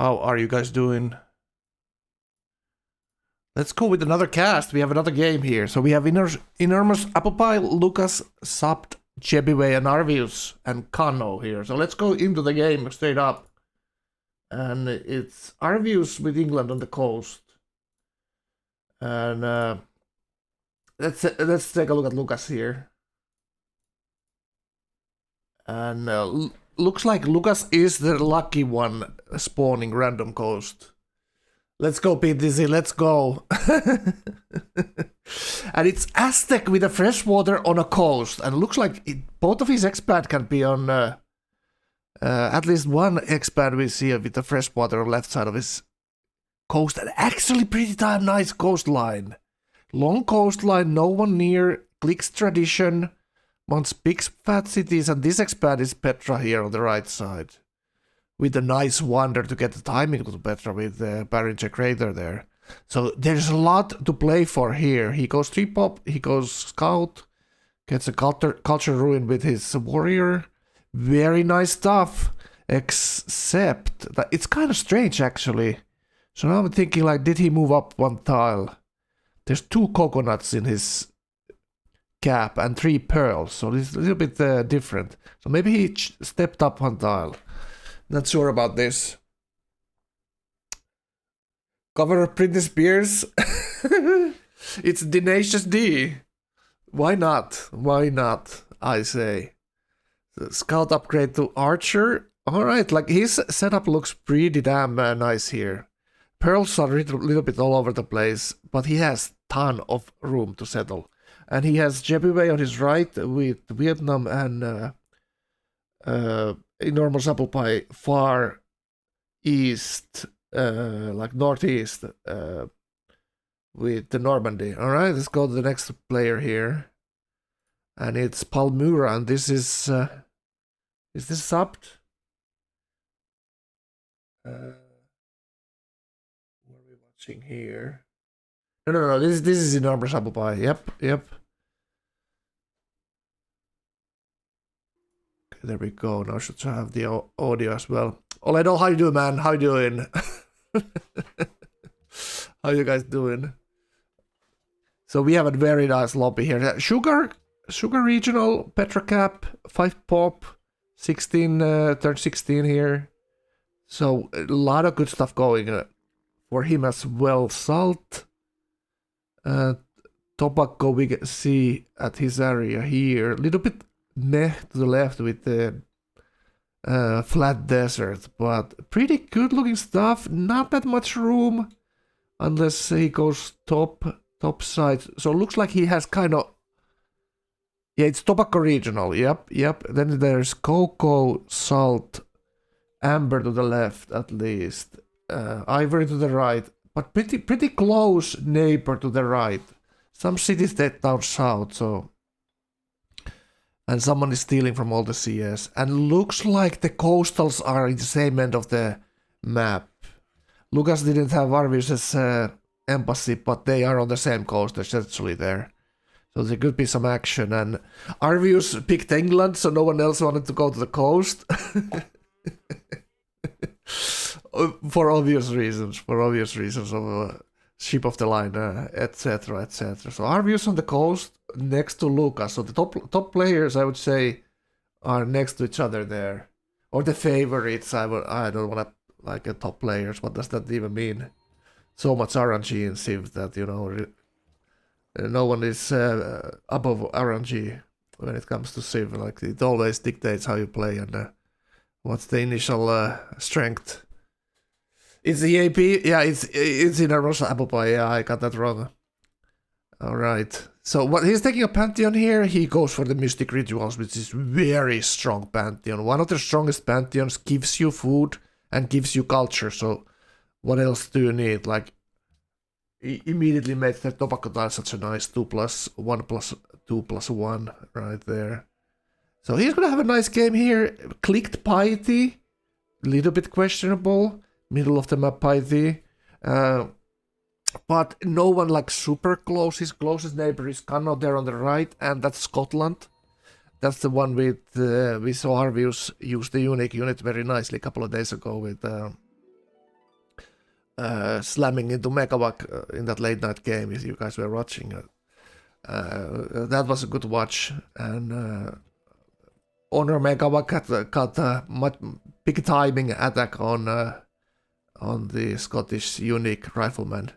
How are you guys doing? Let's go with another cast. We have another game here. So we have Enormous Apple Pie, Lucas, Sapt, Yebiwe, and Arvius, and Kanno here. So let's go into the game straight up. And it's Arvius with England on the coast. And let's take a look at Lucas here. And looks like Lucas is the lucky one spawning random coast. Let's go, PTC, let's go. And it's Aztec with a freshwater on a coast. And looks like both of his expand can be on... at least one expand we see with the freshwater on the left side of his coast. And actually pretty damn nice coastline. Long coastline, no one near. Clicks tradition. Wants big fat cities. And this expand is Petra here on the right side. With a nice wonder to get the timing to Petra with the Barinche crater there. So there's a lot to play for here. He goes 3-pop, he goes scout, gets a culture ruin with his warrior. Very nice stuff, except that it's kind of strange actually. So now I'm thinking like, did he move up one tile? There's 2 coconuts in his cap and 3 pearls, so it's a little bit different. So maybe he stepped up one tile. Not sure about this. Cover of Britney Spears. It's Tenacious D. Why not? Why not? I say. The scout upgrade to Archer. Alright, like his setup looks pretty damn nice here. Pearls are a little bit all over the place, but he has ton of room to settle. And he has Yebiwe on his right with Vietnam and Enormous Apple Pie far east, like northeast, with the Normandy. Alright, let's go to the next player here. And it's Palmyra, and this is this Sapt? What are we watching here? No, this is Enormous Apple Pie. Yep. There we go. Now should have the audio as well. Oledo, how you doing, man? How you doing? How you guys doing? So we have a very nice lobby here. Sugar Regional, Petra Cap, 5-pop, 16, turn 16 here. So a lot of good stuff going for him as well. Salt, tobacco we see at his area here. A little bit meh to the left with the flat desert, but pretty good looking stuff. Not that much room unless he goes top side. So it looks like he has kind of, yeah, it's tobacco regional. Yep. Then there's cocoa, salt, amber to the left at least, ivory to the right, but pretty close neighbor to the right. Some cities that down south, so. And someone is stealing from all the CS. And looks like the coastals are in the same end of the map. Lucas didn't have Arvius' embassy, but they are on the same coast essentially there. So there could be some action. And Arvius picked England, so no one else wanted to go to the coast. For obvious reasons of ship of the line, etc. So Arvius on the coast next to Luca. So the top players, I would say, are next to each other there, or the favorites. I don't want to like a top players. What does that even mean? So much RNG in Civ that no one is above RNG when it comes to Civ. Like it always dictates how you play and what's the initial strength. It's the AP? Yeah, it's in a Rosa Apple Pie. Yeah, I got that wrong. Alright. So what he's taking a Pantheon here, he goes for the Mystic Rituals, which is very strong Pantheon. One of the strongest Pantheons, gives you food and gives you culture. So what else do you need? Like, he immediately made the tobacco tile such a nice 2+1/2+1 right there. So he's gonna have a nice game here. Clicked piety, little bit questionable. Middle of the map piety. But no one like super close. His closest neighbor is Kanno there on the right, and that's Scotland. That's the one with we saw Arvius use the unique unit very nicely a couple of days ago with slamming into Megawak in that late night game, if you guys were watching. That was a good watch, and Honor Megawak got a much big timing attack on the Scottish unique rifleman.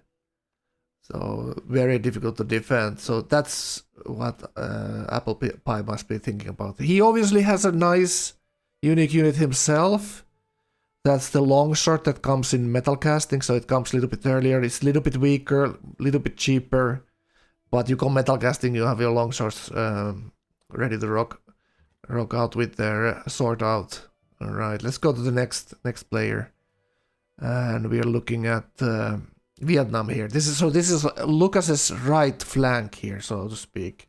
So very difficult to defend. So that's what Apple Pie must be thinking about. He obviously has a nice unique unit himself. That's the longsword that comes in metal casting, so it comes a little bit earlier. It's a little bit weaker, a little bit cheaper, but you go metal casting, you have your longswords ready to rock out with their sword out. All right, let's go to the next player, and we are looking at Vietnam here. This is Lucas's right flank here, so to speak.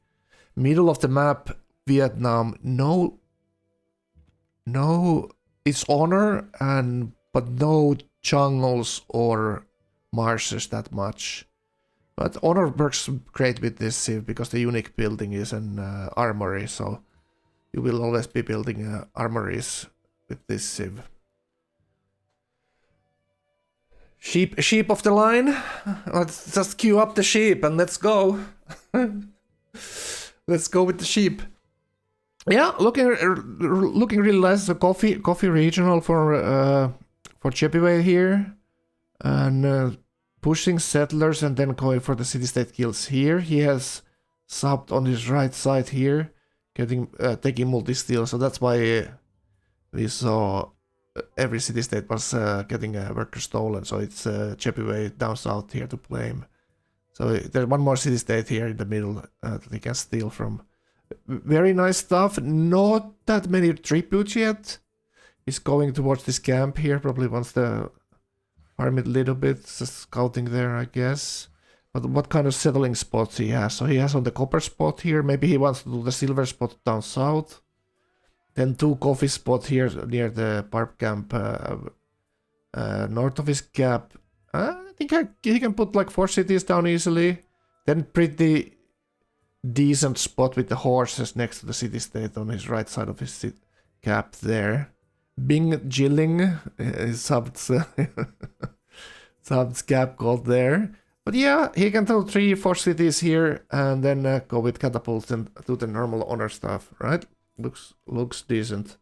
Middle of the map, Vietnam. No, it's honor but no jungles or marshes that much. But honor works great with this civ because the unique building is an armory, so you will always be building armories with this civ. Sheep of the line. Let's just queue up the sheep and let's go. Let's go with the sheep. Yeah, looking really nice. The coffee regional for Yebiwe here, and pushing settlers and then going for the city-state kills here. He has subbed on his right side here, taking multi-steal. So that's why we saw every city-state was getting a worker stolen. So it's Yebiwe down south here to claim. So there's one more city-state here in the middle that he can steal from. Very nice stuff. Not that many tributes yet. He's going towards this camp here. Probably wants to farm it a little bit. Just scouting there, I guess. But what kind of settling spots he has? So he has on the copper spot here. Maybe he wants to do the silver spot down south. Then 2 coffee spots here near the barb camp north of his cap. I think he can put like 4 cities down easily. Then pretty decent spot with the horses next to the city-state on his right side of his cap there. Bing Jilling is subbed cap gold there. But yeah, he can throw 3-4 cities here and then go with catapults and do the normal honor stuff, right? Looks decent.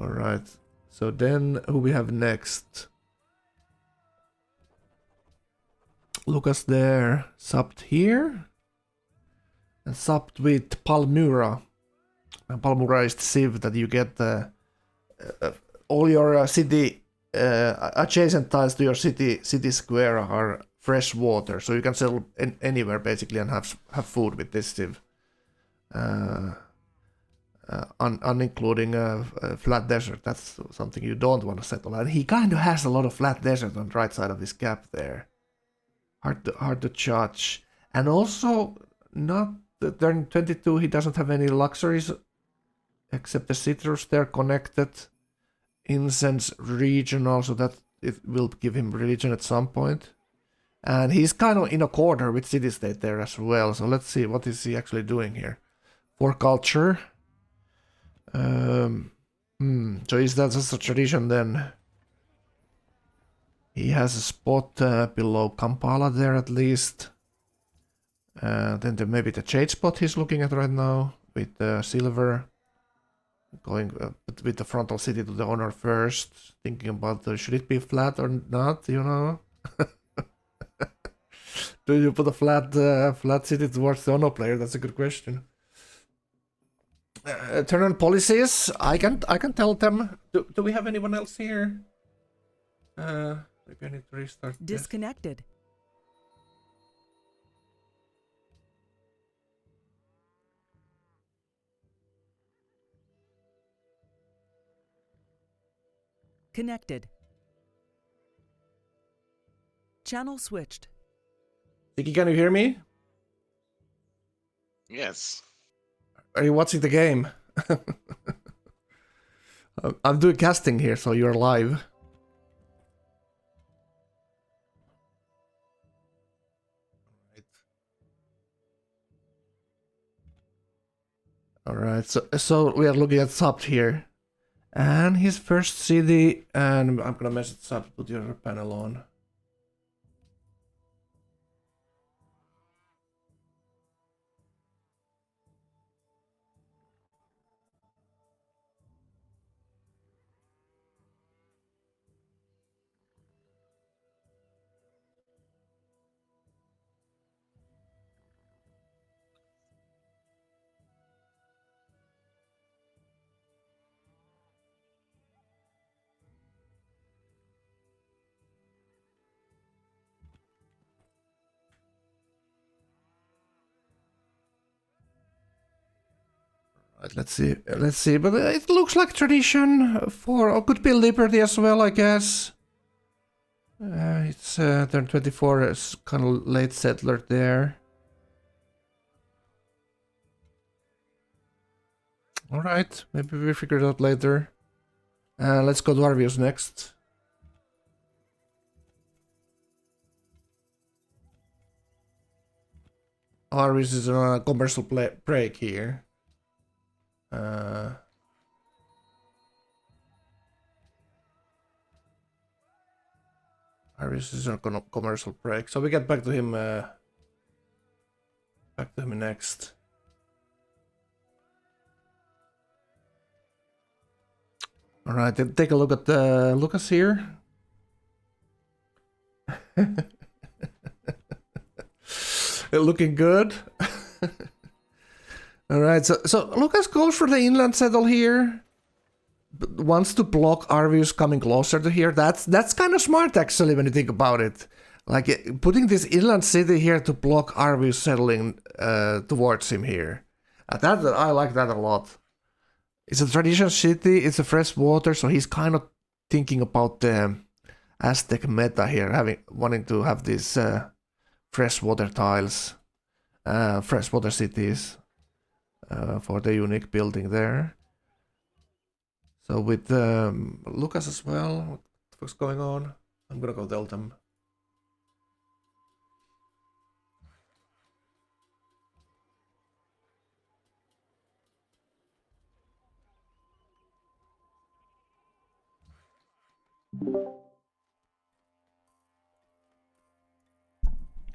Alright. So then who we have next? Lucas there, subbed here. And subbed with Palmyra. And Palmyra is the civ that you get all your city adjacent tiles to your city square are fresh water, so you can settle anywhere basically and have food with this civ. Unincluding a flat desert, that's something you don't want to settle. And he kind of has a lot of flat desert on the right side of his cap there. Hard to judge. And also, not turn 22, he doesn't have any luxuries except the citrus there connected. Incense regional, so that it will give him religion at some point. And he's kind of in a corner with city-state there as well. So let's see, what is he actually doing here? For culture. So is that just a tradition then? He has a spot below Kampala there at least. Then there may be the jade spot he's looking at right now with silver. Going with the frontal city to the honor first. Thinking about should it be flat or not, you know? Do you put a flat city towards the honor player? That's a good question. Turn on policies. I can tell them. Do we have anyone else here? Maybe I need to restart. Disconnected. This. Connected. Channel switched. Tiki, can you hear me? Yes. Are you watching the game? I'm doing casting here, so you're live. Alright, so we are looking at Subbed here. And his first CD, and I'm gonna message Subbed, put your panel on. Right, let's see. Let's see. But it looks like tradition for... Oh, could be Liberty as well, I guess. It's turn 24 is kind of late settler there. Alright, maybe we figure it out later. Let's go to Arvius next. Arvius is on a commercial break here. Arvius is on a commercial break, so we get back to him. Back to him next. All right, then take a look at Lucas here. Looking good. All right, so Lucas goes for the inland settle here. Wants to block Arvius coming closer to here. That's kind of smart actually when you think about it. Like putting this inland city here to block Arvius settling towards him here. That I like that a lot. It's a traditional city. It's a fresh water, so he's kind of thinking about the Aztec meta here, wanting to have these freshwater tiles, freshwater cities for the unique building there. So with Lucas as well, what's going on? I'm gonna go tell them.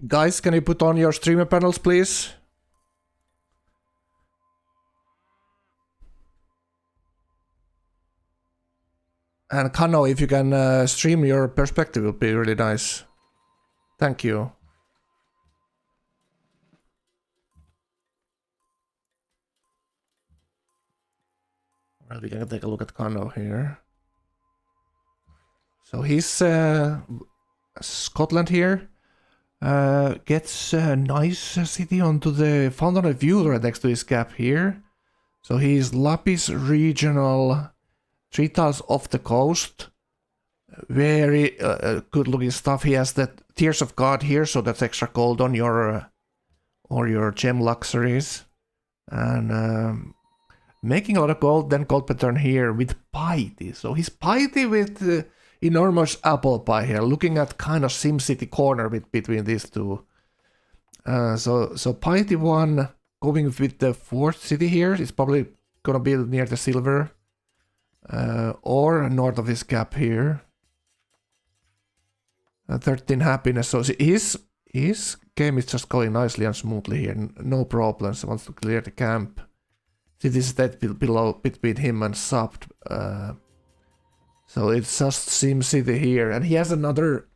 Guys, can you put on your streamer panels, please? And Kanno, if you can stream your perspective, it would be really nice. Thank you. Well, we can take a look at Kanno here. So he's Scotland here. Gets a nice city onto the Fountain of Youth right next to his cap here. So he's Lapis Regional, 3 tiles off the coast. Very good looking stuff. He has the Tears of God here, so that's extra gold on your or your gem luxuries. And making a lot of gold, then gold pattern here with piety. So he's piety with enormous apple pie here, looking at kind of SimCity corner between these two. So piety 1 going with the 4th city here is probably gonna be near the silver or north of his cap here. 13 happiness. So his game is just going nicely and smoothly here, no problems. Wants to clear the camp. City state below between him and Subbed. So it's just SimCity here, and he has another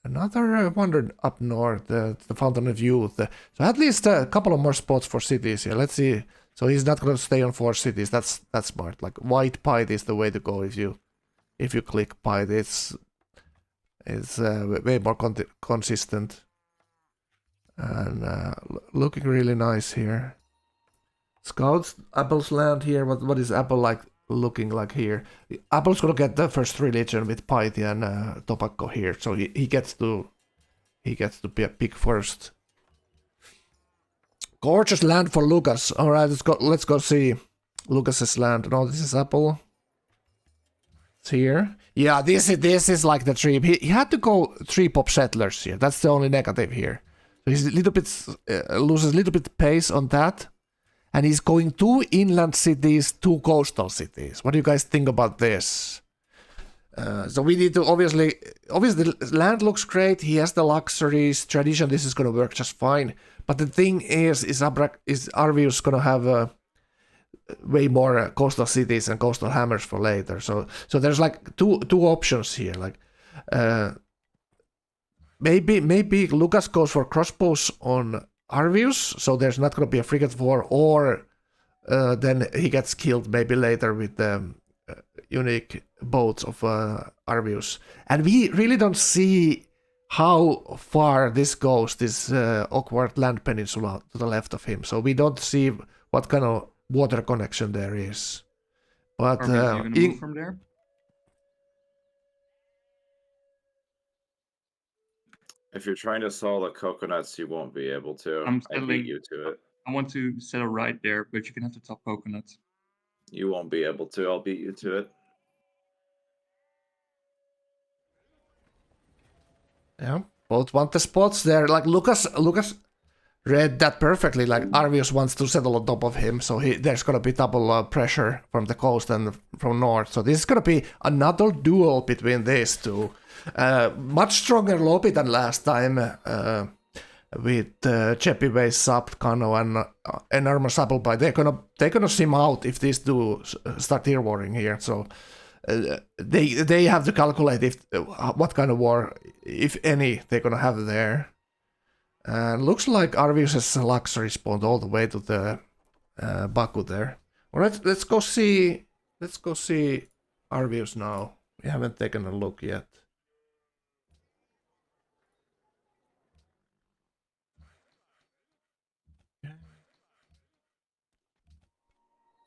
wonder up north, the Fountain of Youth. So at least a couple of more spots for cities here. Let's see. So he's not gonna stay on 4 cities. That's smart. Like white piety is the way to go if you click piety. It's way more consistent and looking really nice here. Scouts, Apple's land here. What is Apple like? Looking like here, Apple's gonna get the first religion with piety and tobacco here, so he gets to be a pick first. Gorgeous land for Lucas. All right, let's go see Lucas's land. No, this is Apple. It's here. Yeah, this is like the trip. He had to go 3 pop settlers here. That's the only negative here. So he's a little bit loses a little bit pace on that. And he's going 2 inland cities, 2 coastal cities. What do you guys think about this? So we need to obviously land looks great. He has the luxuries, tradition. This is gonna work just fine. But the thing is Arvius gonna have way more coastal cities and coastal hammers for later. So there's like two options here. Like maybe Lucas goes for crossbows on Arvius, so there's not going to be a frigate war, or then he gets killed maybe later with the unique boats of Arvius. And we really don't see how far this goes, this awkward land peninsula to the left of him. So we don't see what kind of water connection there is. But Arvius, are you gonna move from there? If you're trying to sell the coconuts, you won't be able to. I'm I beat settling. you to it. I want to settle right there, but you can have the top coconuts. You won't be able to. I'll beat you to it. yeah, both want the spots there. Like Lucas read that perfectly. Like Arvius wants to settle on top of him, so there's gonna be double pressure from the coast and from north. So this is gonna be another duel between these two. Much stronger lobby than last time with Yebiwe, Sub, Kanno, and Enormous Appleby. They're gonna sim out if these two start tier warring here. So they have to calculate if what kind of war, if any, they're gonna have there. And looks like Arvius' luxury spawned all the way to the Baku there. Alright, let's go see Arvius now. We haven't taken a look yet.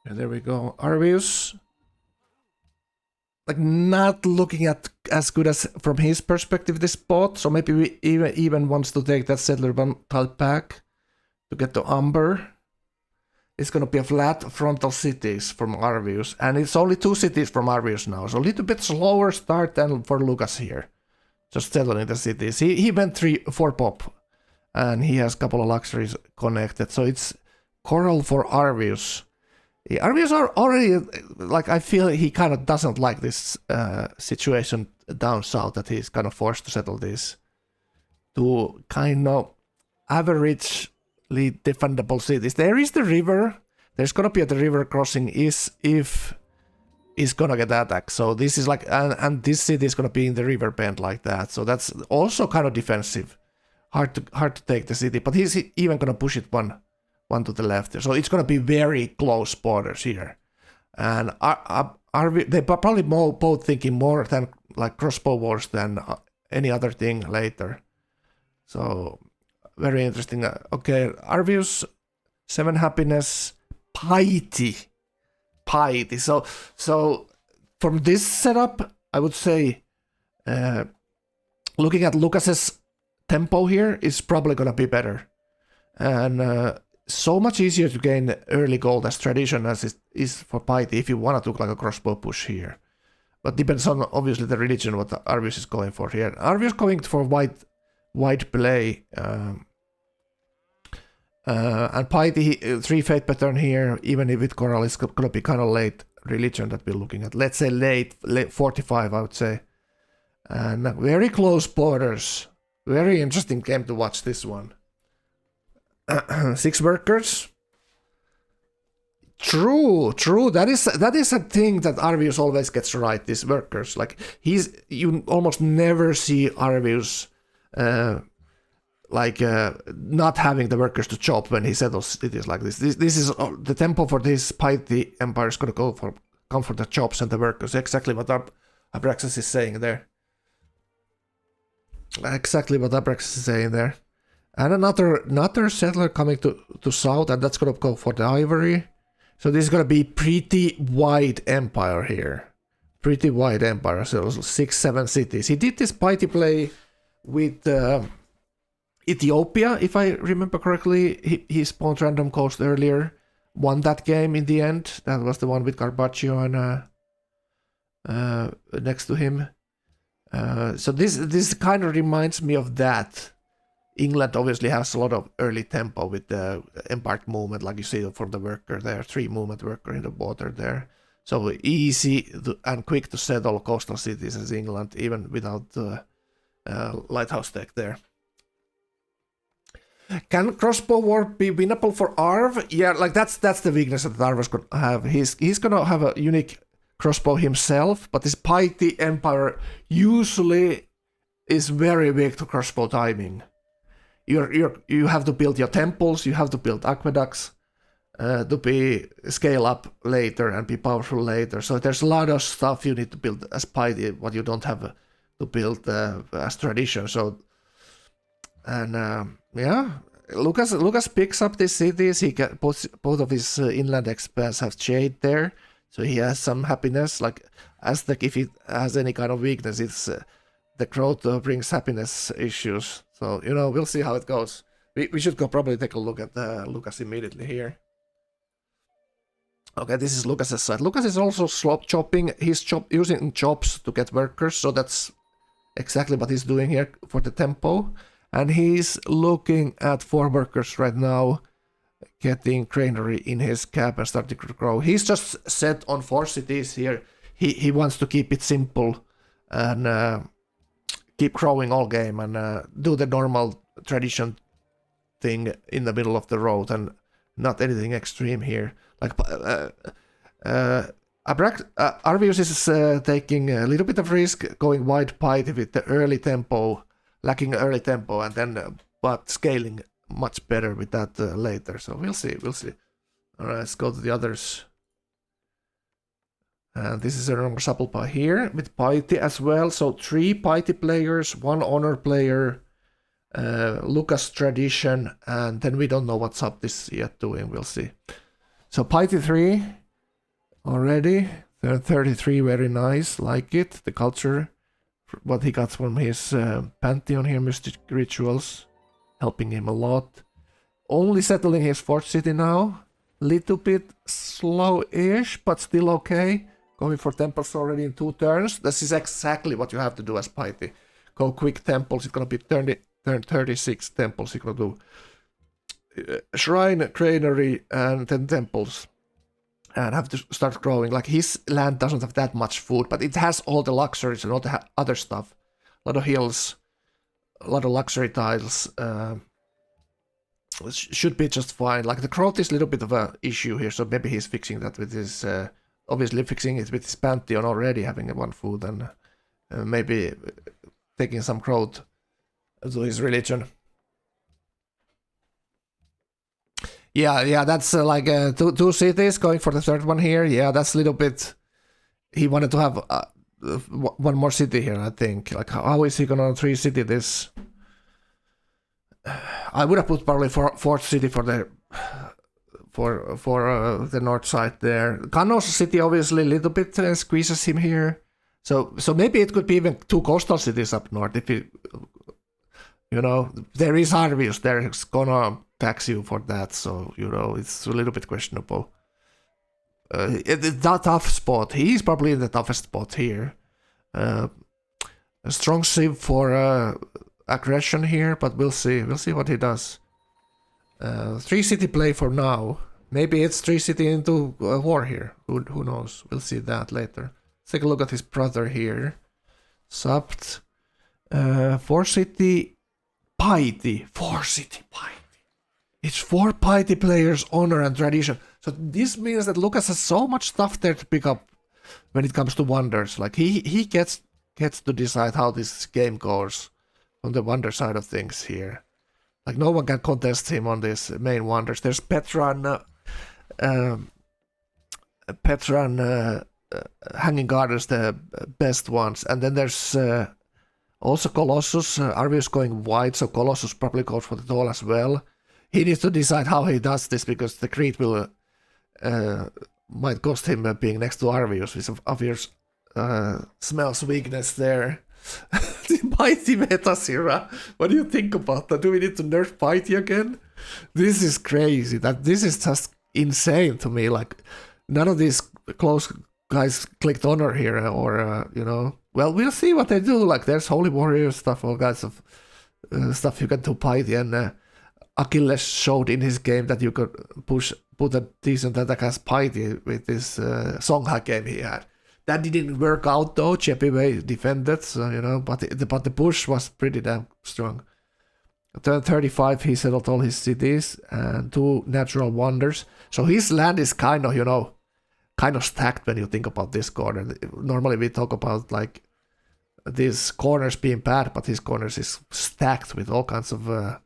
Yeah, there we go. Arvius, like not looking at as good as from his perspective this spot, so maybe we even wants to take that settler one tile back to get to Umber. It's gonna be a flat frontal cities from Arvius, and it's only 2 cities from Arvius now, so a little bit slower start than for Lucas here. Just settling the cities. He went 4 pop, and he has a couple of luxuries connected, so it's Coral for Arvius. Arvius are already, like, I feel he kind of doesn't like this situation down south, that he's kind of forced to settle this to kind of averagely defendable cities. There is the river. There's gonna be the river crossing if he's gonna get attacked. So this is like, and this city is gonna be in the river bend like that. So that's also kind of defensive. Hard to take the city, but he's even gonna push it one to the left. So it's gonna be very close borders here, and they're probably both thinking more than like crossbow wars than any other thing later. So very interesting. Okay, Arvius, 7 happiness, piety. So from this setup, I would say, looking at Lucas's tempo here is probably gonna be better, and so much easier to gain early gold as tradition as it is for piety if you want to do like a crossbow push here. But depends on obviously the religion what Arvius is going for here. Arvius going for white play, and piety 3 fate pattern here. Even if with coral is gonna be kind of late religion that we're looking at. Let's say late 45, I would say. And very close borders. Very interesting game to watch this one. 6 workers. True. That is a thing that Arvius always gets right. These workers, like you almost never see Arvius not having the workers to chop when he settles cities like this. This is the tempo for this piety empire is gonna come for the chops and the workers. Exactly what Abraxas is saying there. And another settler coming to south, and that's gonna go for the ivory. So this is gonna be pretty wide empire here. Pretty wide empire, so 6-7 cities. He did this piety play with Ethiopia, if I remember correctly. He spawned random coast earlier, won that game in the end. That was the one with Carpaccio and next to him. So this kind of reminds me of that. England obviously has a lot of early tempo with the embarked movement, like you see from the worker there, 3 movement worker in the water there. So easy and quick to settle coastal cities as England, even without the lighthouse tech there. Can crossbow war be winnable for Arv? Yeah, like that's the weakness that Arv is gonna have. He's gonna have a unique crossbow himself, but this piety empire usually is very weak to crossbow timing. You have to build your temples, you have to build aqueducts to scale up later and be powerful later. So there's a lot of stuff you need to build as piety, what you don't have to build as tradition. So, and yeah, Lucas picks up these cities. He got both of his inland expands have shade there, so he has some happiness. Like Aztec, if he has any kind of weakness, it's the growth brings happiness issues. So we'll see how it goes. We should go probably take a look at Lucas immediately here. Okay, this is Lucas's side. Lucas is also slop chopping. He's using chops to get workers, so that's exactly what he's doing here for the tempo. And he's looking at 4 workers right now, getting granary in his cap and starting to grow. He's just set on 4 cities here. He wants to keep it simple and keep growing all game and do the normal tradition thing in the middle of the road and not anything extreme here. Like Arvius is taking a little bit of risk, going wide piety with the early tempo, lacking early tempo, and then but scaling much better with that later. So we'll see. All right, let's go to the others. And this is a normal supple pie here with piety as well. So 3 piety players, 1 honor player, Lucas tradition, and then we don't know what's up this yet doing. We'll see. So piety 3 already. 33, very nice, like it. The culture, what he got from his pantheon here, mystic rituals, helping him a lot. Only settling his 4th city now. Little bit slow-ish, but still okay. Going for temples already in 2 turns. This is exactly what you have to do as piety. Go quick temples. It's gonna be 36 temples. You're gonna do shrine, granary, and then temples. And have to start growing. Like his land doesn't have that much food, but it has all the luxuries and all the other stuff. A lot of hills, a lot of luxury tiles. Should be just fine. Like the growth is a little bit of an issue here, so maybe he's fixing that with his. Obviously fixing it with his pantheon already, having 1 food, and maybe taking some growth to his religion. Yeah, that's like 2 cities, going for the 3rd one here. Yeah, that's a little bit. He wanted to have 1 more city here, I think. Like, how is he gonna 3 city this? I would have put probably 4th city for the north side there. Kanno's city obviously a little bit squeezes him here. So maybe it could be even 2 coastal cities up north if he, there is Arvius there who's gonna tax you for that. So it's a little bit questionable. It's a tough spot. He's probably in the toughest spot here. A strong sieve for aggression here, but we'll see. We'll see what he does. 3 city play for now. Maybe it's 3 city into war here. Who knows? We'll see that later. Let's take a look at his brother here. Subbed. 4 city piety. 4 city piety. It's 4 piety players, honor and tradition. So this means that Lucas has so much stuff there to pick up when it comes to wonders. Like he gets to decide how this game goes on the wonder side of things here. Like no one can contest him on this main wonders. There's Petran, Hanging Gardens, the best ones, and then there's also Colossus. Arvius going wide, so Colossus probably goes for the tall as well. He needs to decide how he does this because the Creed will might cost him being next to Arvius, which obvious smells weakness there. The Piety meta, Sierra. What do you think about that? Do we need to nerf Piety again? This is crazy. This is just insane to me. Like none of these close guys clicked honor here, or Well, we'll see what they do. Like there's Holy Warrior stuff, all kinds of stuff you can do Piety, and Achilles showed in his game that you could put a decent attack as Piety with this Songha game he had. That didn't work out though. Yebiwe defended, so, but the push was pretty damn strong. Turn 35, he settled all his cities and 2 natural wonders. So his land is kind of stacked when you think about this corner. Normally we talk about like these corners being bad, but his corners is stacked with all kinds of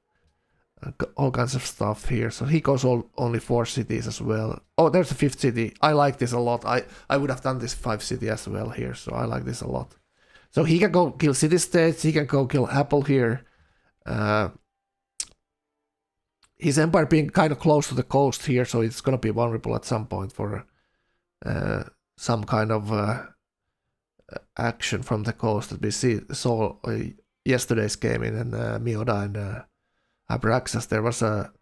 stuff here. So he goes only 4 cities as well. Oh, there's a 5th city. I like this a lot. I would have done this 5 city as well here, so I like this a lot. So he can go kill city states. He can go kill Apple here. his empire being kind of close to the coast here, so it's gonna be vulnerable at some point for some kind of action from the coast that we saw yesterday's game in Mioda and Abraxas. There was a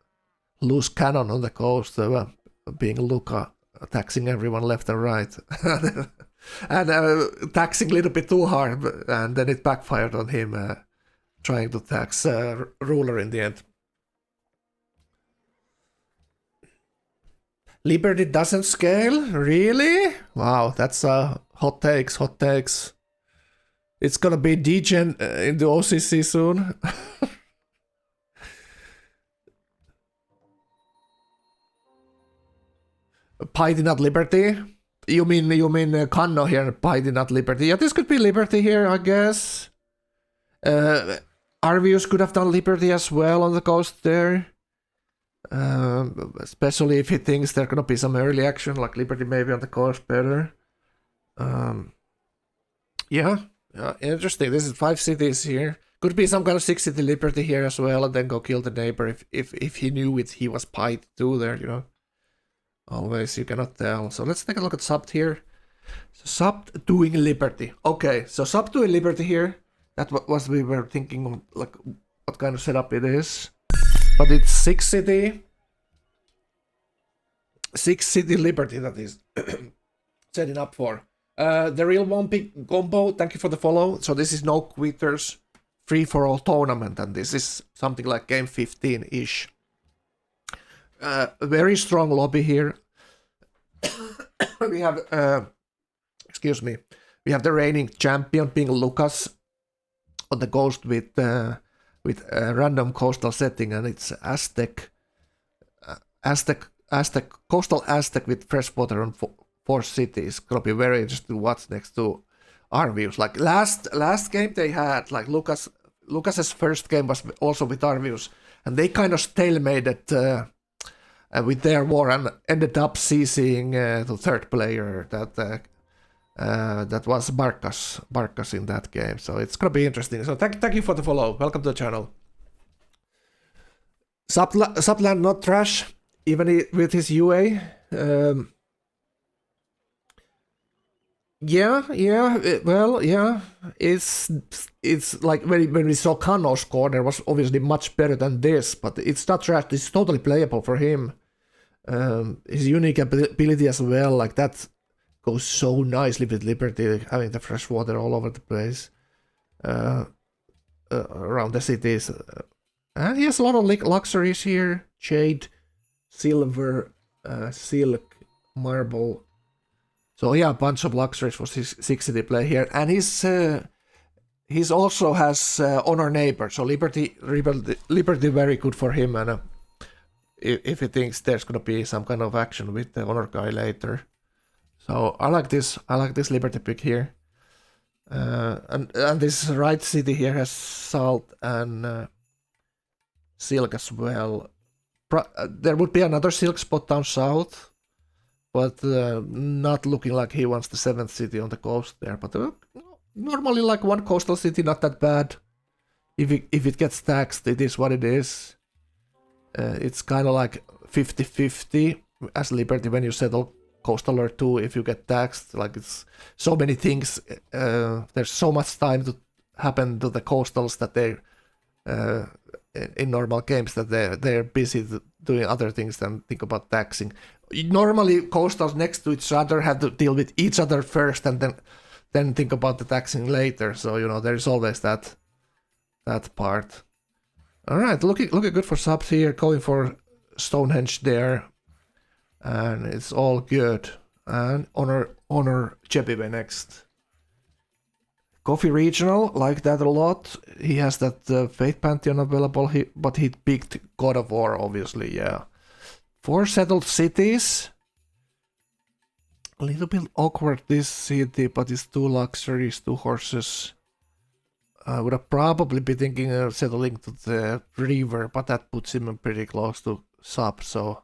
loose cannon on the coast, being Luca, taxing everyone left and right. And taxing a little bit too hard, and then it backfired on him, trying to tax ruler in the end. Liberty doesn't scale? Really? Wow, that's hot takes. It's gonna be degen in the OCC soon. Piety not Liberty? You mean Kanno here, Piety not Liberty? Yeah, this could be Liberty here, I guess. Arvius could have done Liberty as well on the coast there. Especially if he thinks there's gonna be some early action, like Liberty maybe on the coast better. Yeah, interesting. This is 5 cities here. Could be some kind of 6-city Liberty here as well, and then go kill the neighbor if he knew it. He was pied too there, you know. Always, you cannot tell. So let's take a look at Subt here. So Subt doing Liberty. Okay, so Subt doing Liberty here. That was we were thinking of, like what kind of setup it is. But it's 6-city. 6-city Liberty that is setting up for. The real one big combo, thank you for the follow. So this is no quitters, free for all tournament, and this is something like game 15-ish. Very strong lobby here. We have, excuse me, we have the reigning champion being Lucas on the coast with a random coastal setting, and it's Aztec coastal Aztec with freshwater on 4 cities. Gonna be very interesting what's next to Arvius. Like last game they had, like Lucas's first game was also with Arvius, and they kind of stalemated with their war and ended up CCing the third player that was Barkas in that game. So it's gonna be interesting. So thank you for the follow. Welcome to the channel. Subland not trash, even with his UA. Yeah. It's like when we saw Kanno score, there was obviously much better than this, but it's not trash. It's totally playable for him. His unique ability as well, like that goes so nicely with Liberty, having the fresh water all over the place around the cities. And he has a lot of luxuries here: jade, silver, silk, marble. So yeah, a bunch of luxuries for 6-city play here, and he's also has honor neighbor. So Liberty very good for him, and if he thinks there's gonna be some kind of action with the honor guy later. So I like this Liberty pick here, and this right city here has salt and silk as well. There would be another silk spot down south, but not looking like he wants the 7th city on the coast there. But normally, like one coastal city, not that bad. If it gets taxed, it is what it is. It's kind of like 50-50 as Liberty when you settle coastal 2. If you get taxed, like it's so many things. There's so much time to happen to the coastals that they in normal games that they're busy doing other things than think about taxing. Normally, coastals next to each other have to deal with each other first, and then think about the taxing later. So you know there's always that part. All right, looking good for subs here. Going for Stonehenge there, and it's all good. And honor Yebiwe next. Coffee Regional, like that a lot. He has that Fate Pantheon available, but he picked God of War, obviously, yeah. 4 settled cities. A little bit awkward this city, but it's 2 luxuries, 2 horses. I would have probably been thinking of settling to the river, but that puts him pretty close to Sub, so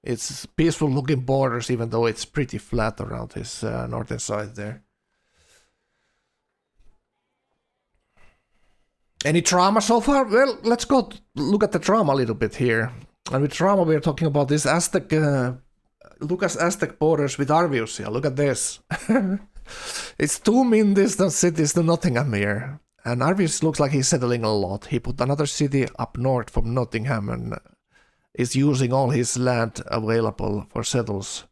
it's peaceful looking borders, even though it's pretty flat around his northern side there. Any drama so far? Well, let's go look at the drama a little bit here. And with drama, we're talking about this Aztec, Luca's Aztec borders with Arvius here. Look at this. It's 2 min distance cities to Nottingham here. And Arvius looks like he's settling a lot. He put another city up north from Nottingham and is using all his land available for settles.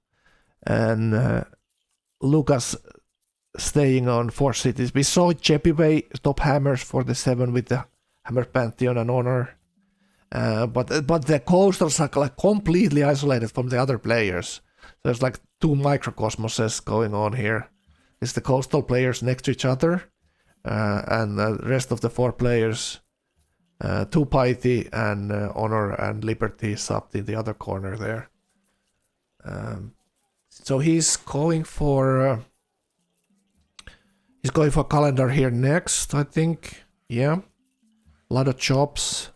And Luca's staying on 4 cities. We saw Yebiwe top hammers for the 7 with the Hammer Pantheon and Honor. But the coastals are like completely isolated from the other players. There's like 2 microcosmoses going on here. It's the coastal players next to each other, and the rest of the 4 players, 2 piety and Honor and Liberty is up in the other corner there. So he's going for calendar here next, I think. Yeah, a lot of chops.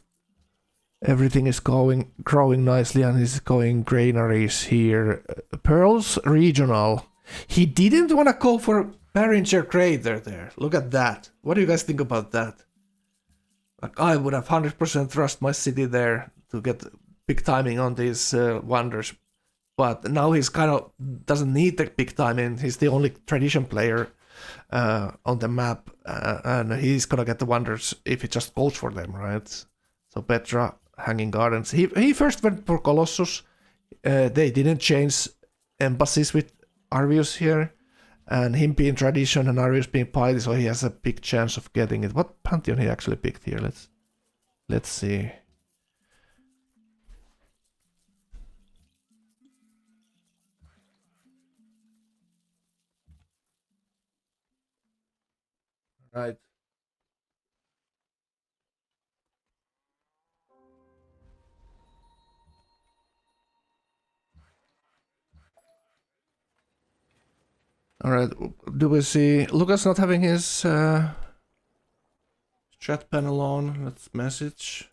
Everything is growing nicely, and he's going granaries here. Pearls regional. He didn't want to go for Barringer Crater there. Look at that. What do you guys think about that? Like, I would have 100% trust my city there to get big timing on these wonders. But now he's kind of doesn't need the big timing. He's the only tradition player on the map, and he's gonna get the wonders if he just goes for them, right? So Petra, Hanging Gardens. He first went for Colossus. They didn't change embassies with Arvius here, and him being tradition and Arvius being piety, so he has a big chance of getting it. What pantheon he actually picked here? Let's see. Right. Alright, do we see... Luca's not having his chat panel on. Let's message.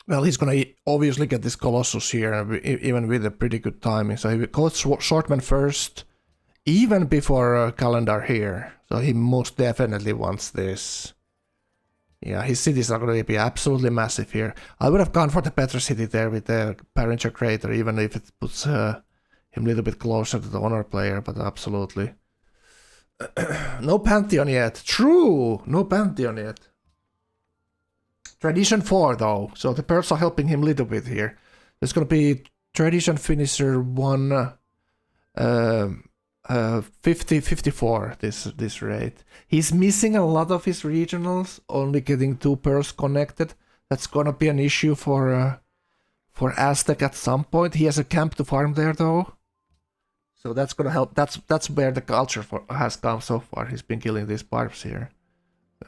Well, he's gonna obviously get this Colossus here, even with a pretty good timing. So he goes Shortman first, even before calendar here. So he most definitely wants this. Yeah, his cities are gonna be absolutely massive here. I would have gone for the Petra city there with the Barringer Crater, even if it puts him a little bit closer to the Honor player, but absolutely. No Pantheon yet. True! No Pantheon yet. Tradition 4 though, so the Pearls are helping him a little bit here. There's gonna be Tradition Finisher 1 50-54 this rate. He's missing a lot of his regionals, only getting 2 Pearls connected. That's gonna be an issue for Aztec at some point. He has a camp to farm there though. So that's gonna help. That's where the culture has come so far. He's been killing these barbs here.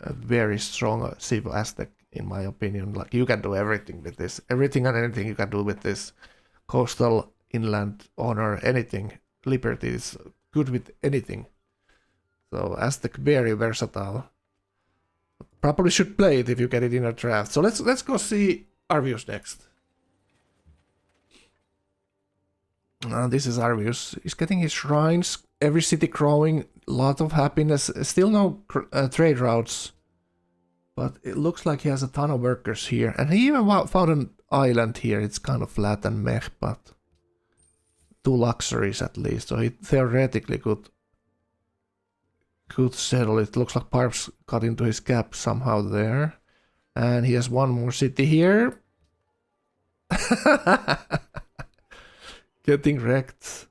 A very strong Civ Aztec, in my opinion. Like, you can do everything with this. Everything and anything you can do with this. Coastal, inland, honor, anything. Liberty is good with anything. So Aztec, very versatile. Probably should play it if you get it in a draft. So let's go see Arvius next. This is Arvius. He's getting his shrines. Every city growing. Lot of happiness. Still no trade routes. But it looks like he has a ton of workers here. And he even found an island here. It's kind of flat and meh, but 2 luxuries at least. So he theoretically could settle. It looks like Parps got into his cap somehow there. And he has 1 more city here. Getting wrecked.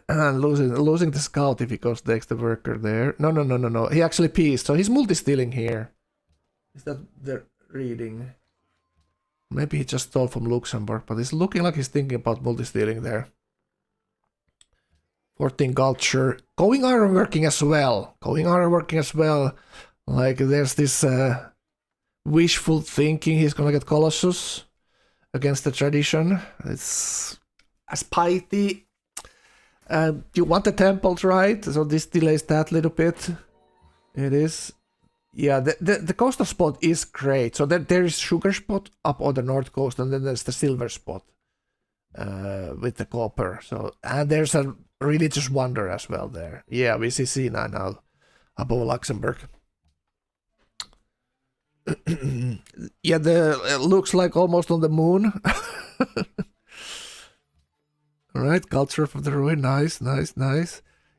And losing the scout if he goes the extra worker there. No. He actually pieced. So he's multi-stealing here. Is that the reading? Maybe he just stole from Luxembourg, but it's looking like he's thinking about multi-stealing there. 14 culture. Going iron working as well. Like, there's this wishful thinking he's gonna get Colossus against the tradition. It's as piety. You want the temples, right? So this delays that a little bit. It is. Yeah, the coastal spot is great. So there is sugar spot up on the north coast, and then there's the silver spot with the copper. So and there's a religious wonder as well there. Yeah, we see Sina now above Luxembourg. Yeah, it looks like almost on the moon. All right, culture of the ruin, nice.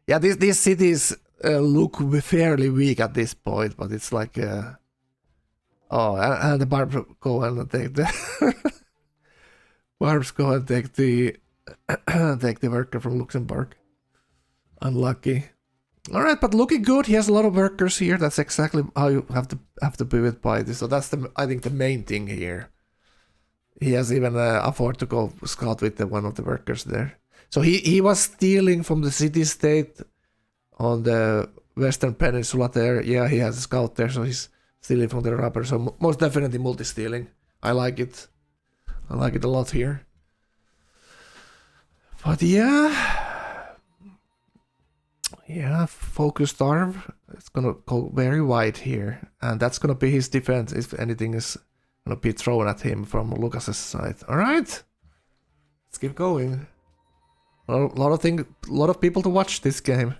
Yeah, these cities look fairly weak at this point, but it's like, oh, and the barbs go and take the barbs go and take the take the worker from Luxembourg. Unlucky. All right, but looking good. He has a lot of workers here. That's exactly how you have to be with piety. So that's I think the main thing here. He has even afford to go scout with one of the workers there. So he was stealing from the city-state on the Western Peninsula there. Yeah, he has a scout there, so he's stealing from the robber. So most definitely multi-stealing. I like it. I like it a lot here. But yeah, focused arm. It's gonna go very wide here, and that's gonna be his defense if anything is gonna be thrown at him from Lucas's side. All right, let's keep going. A lot of people to watch this game.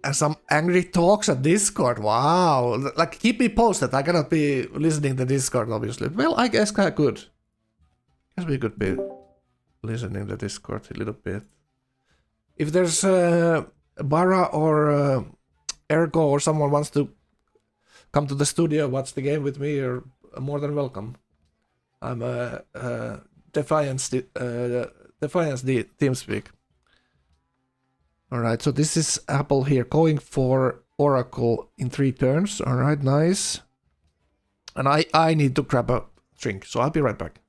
And some angry talks at Discord. Wow. Like, keep me posted. I cannot be listening to Discord, obviously. Well, I guess I could. Guess we could be listening to Discord a little bit. If there's Bara or Ergo or someone wants to come to the studio, watch the game with me, you're more than welcome. I'm Defiance TeamSpeak. Alright, so this is Apple here, going for Oracle in 3 turns. Alright, nice. And I need to grab a drink, so I'll be right back.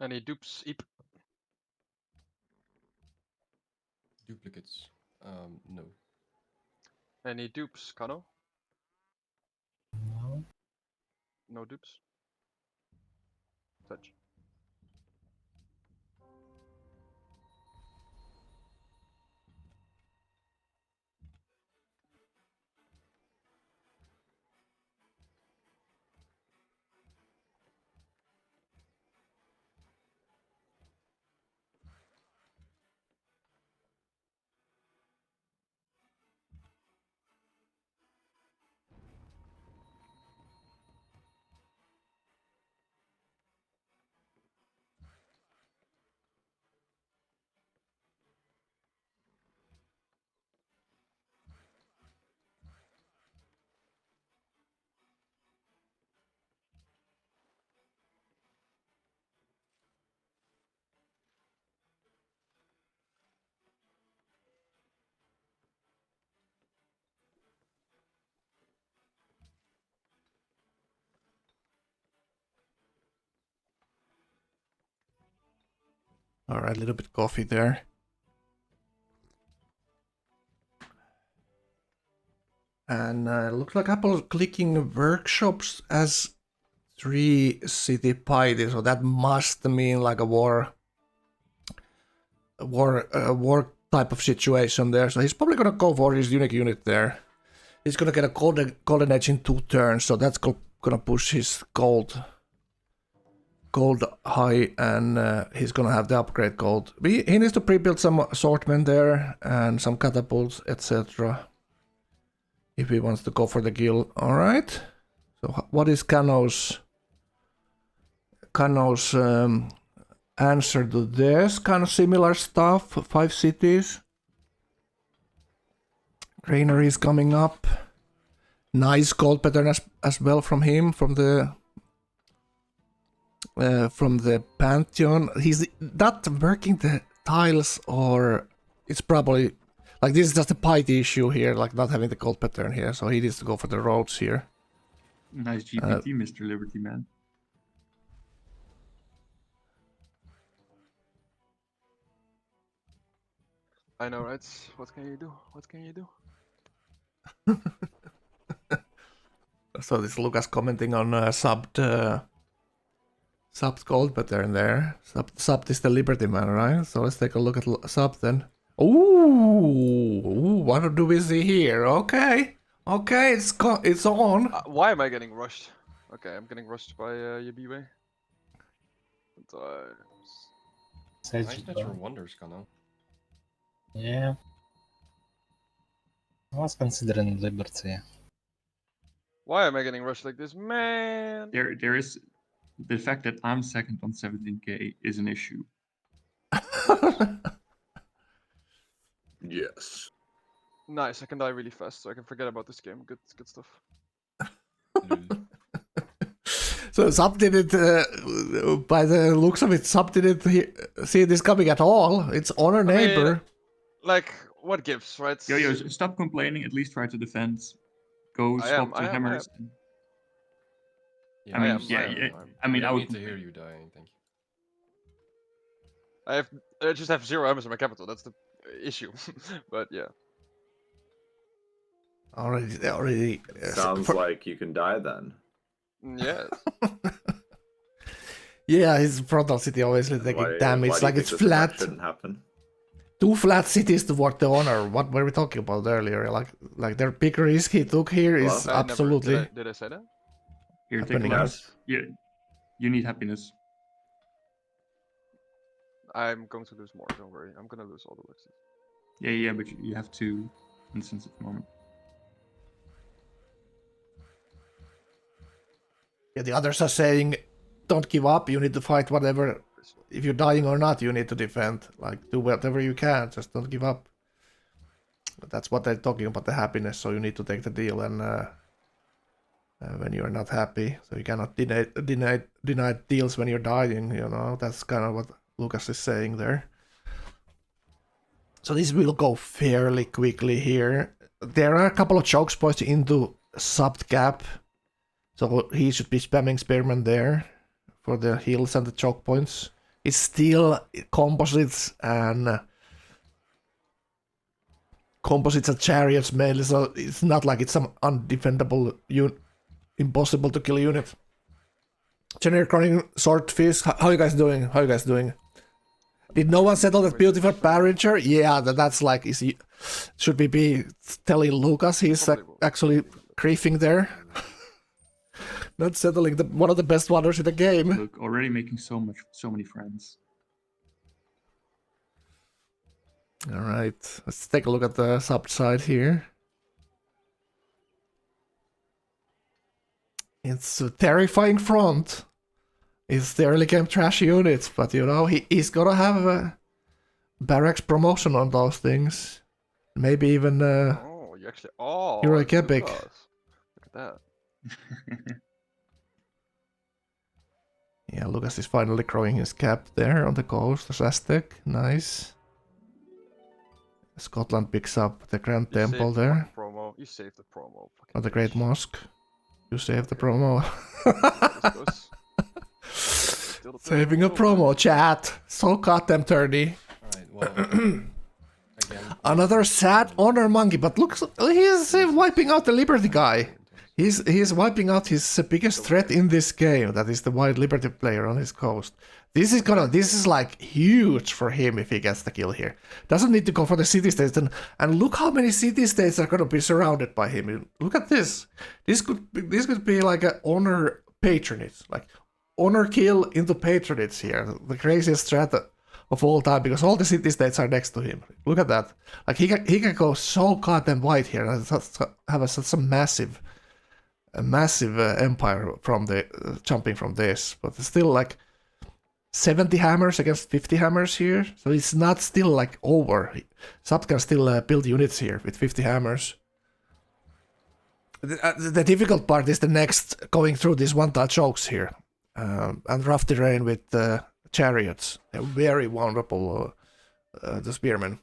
Any dupes, Eep? Duplicates. No. Any dupes, Kanno? No. No dupes? Touch. Alright, a little bit coffee there. And looks like Apple clicking workshops as 3 city piety, so that must mean like a war type of situation there. So he's probably gonna go for his unique unit there. He's gonna get a golden edge in 2 turns, so that's gonna push his gold high, and he's gonna have the upgrade gold. He needs to pre-build some assortment there and some catapults, etc. if he wants to go for the guild. All right. So what is Kanno's Kanno's answer to this. Kind of similar stuff. 5 cities. Granary is coming up. Nice gold pattern as well from him, from the Pantheon. He's not working the tiles, or it's probably like this is just a piety issue here, like not having the gold pattern here, so he needs to go for the roads here. Nice GPT, Mr. Liberty Man. I know, right? What can you do? What can you do? So this Lucas commenting on subbed gold pattern there. Subbed is the Liberty Man, right? So let's take a look at sub then. Ooh, what do we see here? Okay, it's on. Why am I getting rushed? Okay, I'm getting rushed by Yebiwe. Nice natural wonders, Kanno. Yeah. I was considering Liberty. Why am I getting rushed like this, man? There is the fact that I'm second on 17k is an issue. Yes. Nice, I can die really fast, so I can forget about this game. Good stuff. So Sub didn't, by the looks of it, Sub didn't see this coming at all. It's on her neighbor. mean, like, what gives, right? Yo, stop complaining. At least try to defend. Go swap to hammers. Yeah, I mean, I would need to hear you dying. Thank you. I just have 0 hammers in my capital. That's the issue. But yeah. Already. Sounds like you can die then. Yes. Yeah, his frontal city obviously taking damage. Like it's flat. Shouldn't happen. 2 flat cities toward the honor. What were we talking about earlier? Like their big risk he took here is absolutely. Did I say that? Here, take a look. Yeah, you need happiness. I'm going to lose more. Don't worry. I'm gonna lose all the lexes. Yeah, but you have 2 instances at the moment. Yeah, the others are saying, don't give up. You need to fight whatever. If you're dying or not, you need to defend. Like, do whatever you can. Just don't give up. But that's what they're talking about, the happiness. So you need to take the deal, and when you're not happy, so you cannot deny deals when you're dying. You know, that's kind of what Lucas is saying there. So this will go fairly quickly here. There are a couple of choke points into subbed gap. So he should be spamming Spearman there for the heals and the choke points. It's still composites and chariots mainly, so it's not like it's some undefendable, impossible to kill unit. Generic running swordfish, how you guys doing? Did no one settle that beautiful Barringer? Yeah, that's like, should we be telling Lucas he's actually griefing there? Not settling one of the best wonders in the game. Look, already making so many friends. All right, let's take a look at the sub side here. It's a terrifying front. It's the early game trash units, but you know he's gonna have a barracks promotion on those things. Maybe even Oh, you actually. Oh. Heroic Epic. Look at that. Yeah, Lucas is finally growing his cap there on the coast. The Aztec, nice. Scotland picks up the Grand Temple there. Promo. You saved the promo. Or the Great Mosque. You saved the promo. Saving a promo, chat. So goddamn dirty. Alright, well. Again. Another sad honor monkey, but look, he's wiping out the Liberty guy. He's wiping out his biggest threat in this game. That is the White Liberty player on his coast. This is like huge for him if he gets the kill here. Doesn't need to go for the city states, and look how many city states are gonna be surrounded by him. Look at this. This could be like an honor patronage, like honor kill into patronage here. The craziest threat of all time, because all the city states are next to him. Look at that. Like he can go so goddamn wide here and have such a massive empire from the jumping from this, but still like 70 hammers against 50 hammers here. So it's not still like over. Sub can still build units here with 50 hammers. The difficult part is the next going through these one-touch chokes here. And rough terrain with chariots. They're very vulnerable, the spearmen.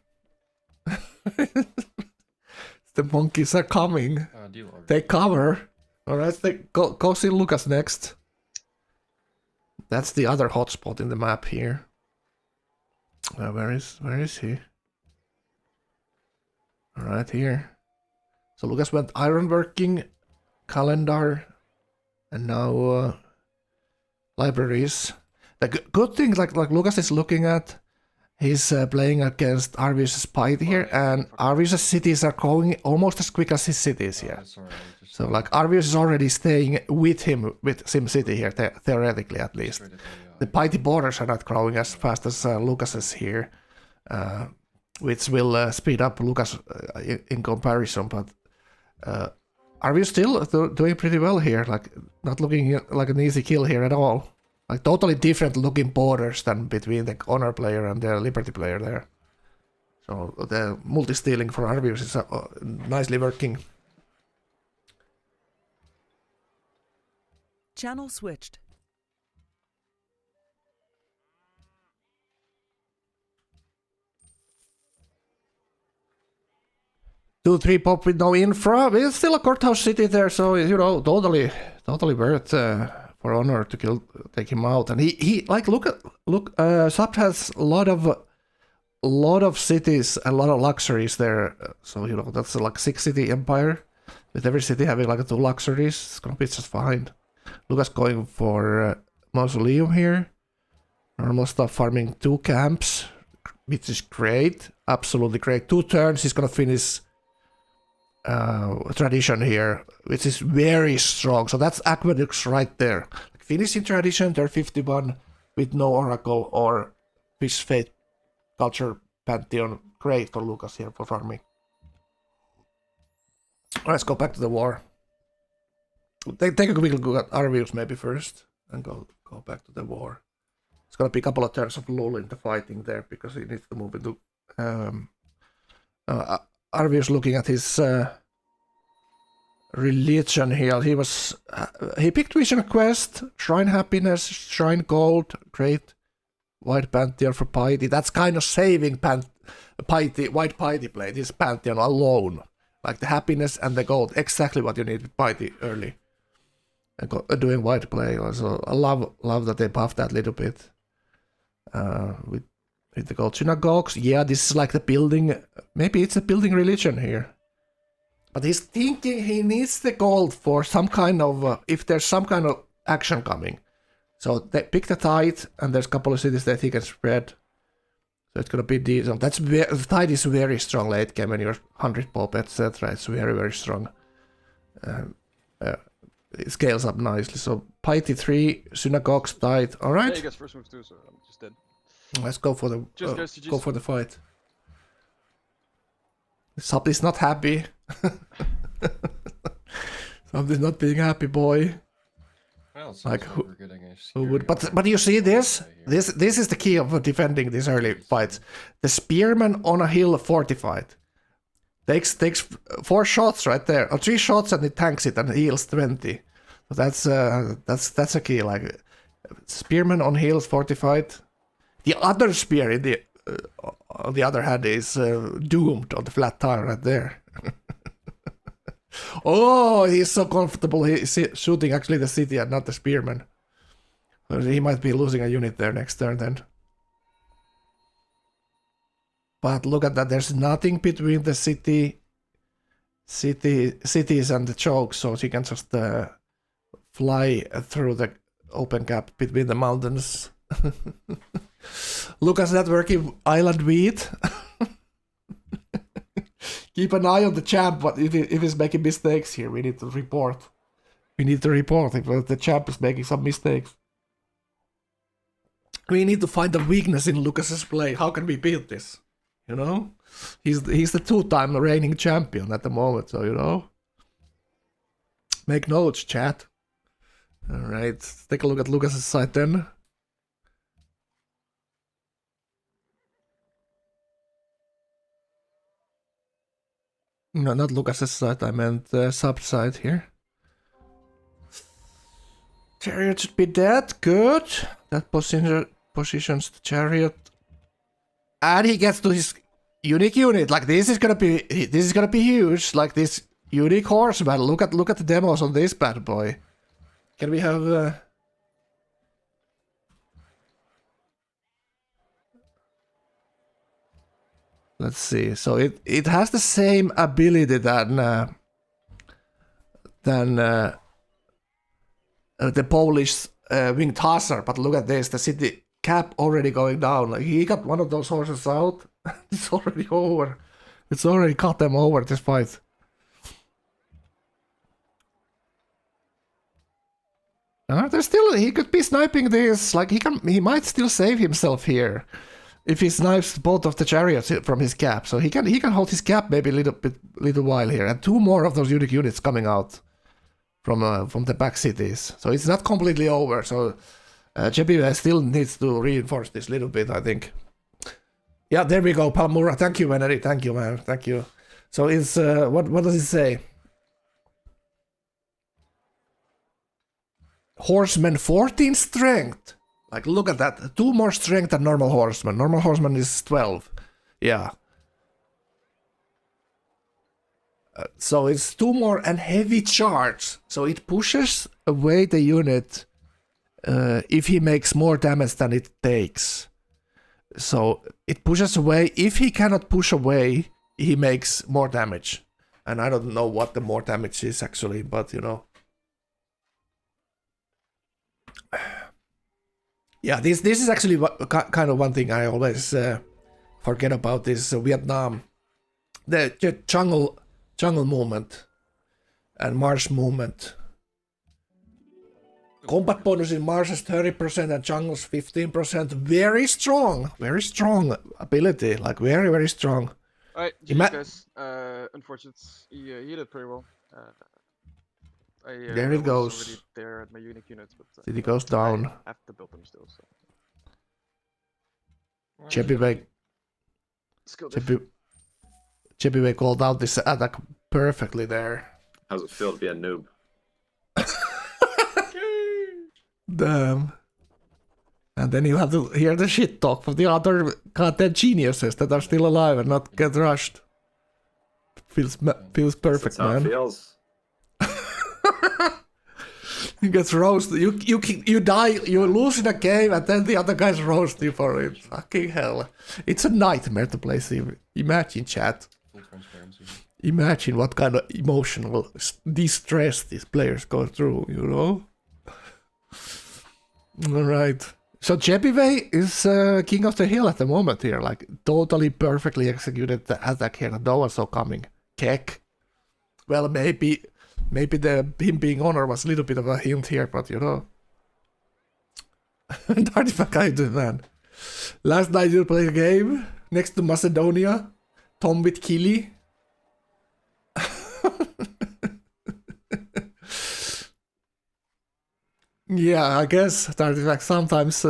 The monkeys are coming. They cover. Alright, go see Lucas next. That's the other hotspot in the map here. Where is he? Right here. So Lucas went ironworking, calendar, and now libraries. The good thing, like Lucas is looking at, he's playing against Arvius' piety here, and Arvius' cities are growing almost as quick as his cities here. So like Arvius is already staying with him with SimCity here, theoretically at least. The piety borders are not growing as fast as Lucas's here, which will speed up Lucas in comparison, but Arvius still doing pretty well here, like not looking like an easy kill here at all. Like totally different looking borders than between the Honor player and the Liberty player there. So the multi-stealing for Arvius is nicely working. Channel switched. Two, 3 pop with no infra. It's still a courthouse city there, so you know, totally worth for Honor to take him out. And he like look, Sub has a lot of cities, a lot of luxuries there. So you know, that's like 6-city empire with every city having like 2 luxuries. It's gonna be just fine. Lucas going for mausoleum here. Normal stuff, farming 2 camps, which is great, absolutely great. 2 turns, he's gonna finish tradition here, which is very strong. So that's aqueducts right there. Like finishing tradition, they're 51 with no oracle or fish fate culture pantheon. Great for Lucas here for farming. Let's go back to the war. Take a quick look at Arvius maybe first, and go back to the war. It's gonna be a couple of turns of lull in the fighting there because he needs to move into. Arvius looking at his religion here. He picked Vision Quest, Shrine Happiness, Shrine Gold, great. White Pantheon for Piety. That's kind of saving Piety, White Piety play. This Pantheon alone, like the happiness and the gold, exactly what you need with Piety early. Doing white play, so I love that they buffed that little bit. With the gold synagogues, yeah, this is like the building. Maybe it's a building religion here, but he's thinking he needs the gold for some kind of if there's some kind of action coming. So they pick the tide, and there's a couple of cities that he can spread. So it's gonna be decent. The tide is very strong late game when you're 100 pop, etc. It's very strong. It scales up nicely. So Piety 3, Synagogues, Tide. All right. Yeah, he gets first move too, so I'm just dead. Let's go for the Go for the fight. Sub is not happy. Sub is not being happy, boy. Well, like who would? But you see this? This is the key of defending these early fights. The spearman on a hill fortified takes 4 shots right there, or 3 shots, and it tanks it and heals 20. So that's a key. Like spearman on hills fortified. The other spear in the on the other hand is doomed on the flat tile right there. Oh, he's so comfortable. He's shooting actually the city and not the spearman. He might be losing a unit there next turn then. But look at that. There's nothing between the cities and the choke, so he can just fly through the open gap between the mountains. Look at that working island wheat. Keep an eye on the champ, but if he's making mistakes here, we need to report. We need to report if the champ is making some mistakes. We need to find the weakness in Lucas's play. How can we beat this? You know? He's the 2-time reigning champion at the moment, so you know. Make notes, chat. Alright, take a look at Lucas's side then. No, not Lucas's side, I meant the sub side here. Chariot should be dead, good. That positions the chariot. And he gets to his unique unit. Like this is gonna be huge. Like this unique horseman. Look at the demos on this bad boy. Can we have let's see. So it has the same ability than the Polish winged hussar, but look at this, the city cap already going down. Like he got one of those horses out. It's already over. It's already cut them over, this fight. There's still, he could be sniping this. Like he might still save himself here if he snipes both of the chariots from his cap. So he can hold his cap maybe a little while here, and 2 more of those unique units coming out from the back cities. So it's not completely over. So Yebiwe still needs to reinforce this little bit, I think. Yeah, there we go, Palmura. Thank you, Venery. Thank you, man. Thank you. So it's what does it say? Horseman 14 strength. Like look at that. 2 more strength than normal horseman. Normal horseman is 12. Yeah. So it's 2 more and heavy charge. So it pushes away the unit if he makes more damage than it takes. So it pushes away. If he cannot push away, he makes more damage. And I don't know what the more damage is actually, but you know. Yeah, this is actually kind of one thing I always forget about this Vietnam. The jungle movement and marsh movement. Combat bonus in marsh is 30% and jungle's 15%. Very strong ability. Like very strong. Alright, guys. Unfortunate. He did pretty well. There it goes. Already there at my unique units, but City goes down. I have to build them still. So. Yebiwe called out this attack perfectly there. How's it feel to be a noob? Damn. And then you have to hear the shit talk from the other goddamn geniuses that are still alive and not get rushed. Feels perfect, That's how man. it feels. You get roasted. You die. You lose in a game, and then the other guys roast you for it. Fucking hell! It's a nightmare to play Sim. Imagine, chat. Full transparency. Imagine what kind of emotional distress these players go through. You know. All right. So Yebiwe is king of the hill at the moment here. Like totally perfectly executed the attack here. No one saw coming. Keck. Well, maybe him being honor was a little bit of a hint here, but you know. Artifact guy, man. Last night you played a game next to Macedonia. Tom with Kili. Yeah, I guess Artifact sometimes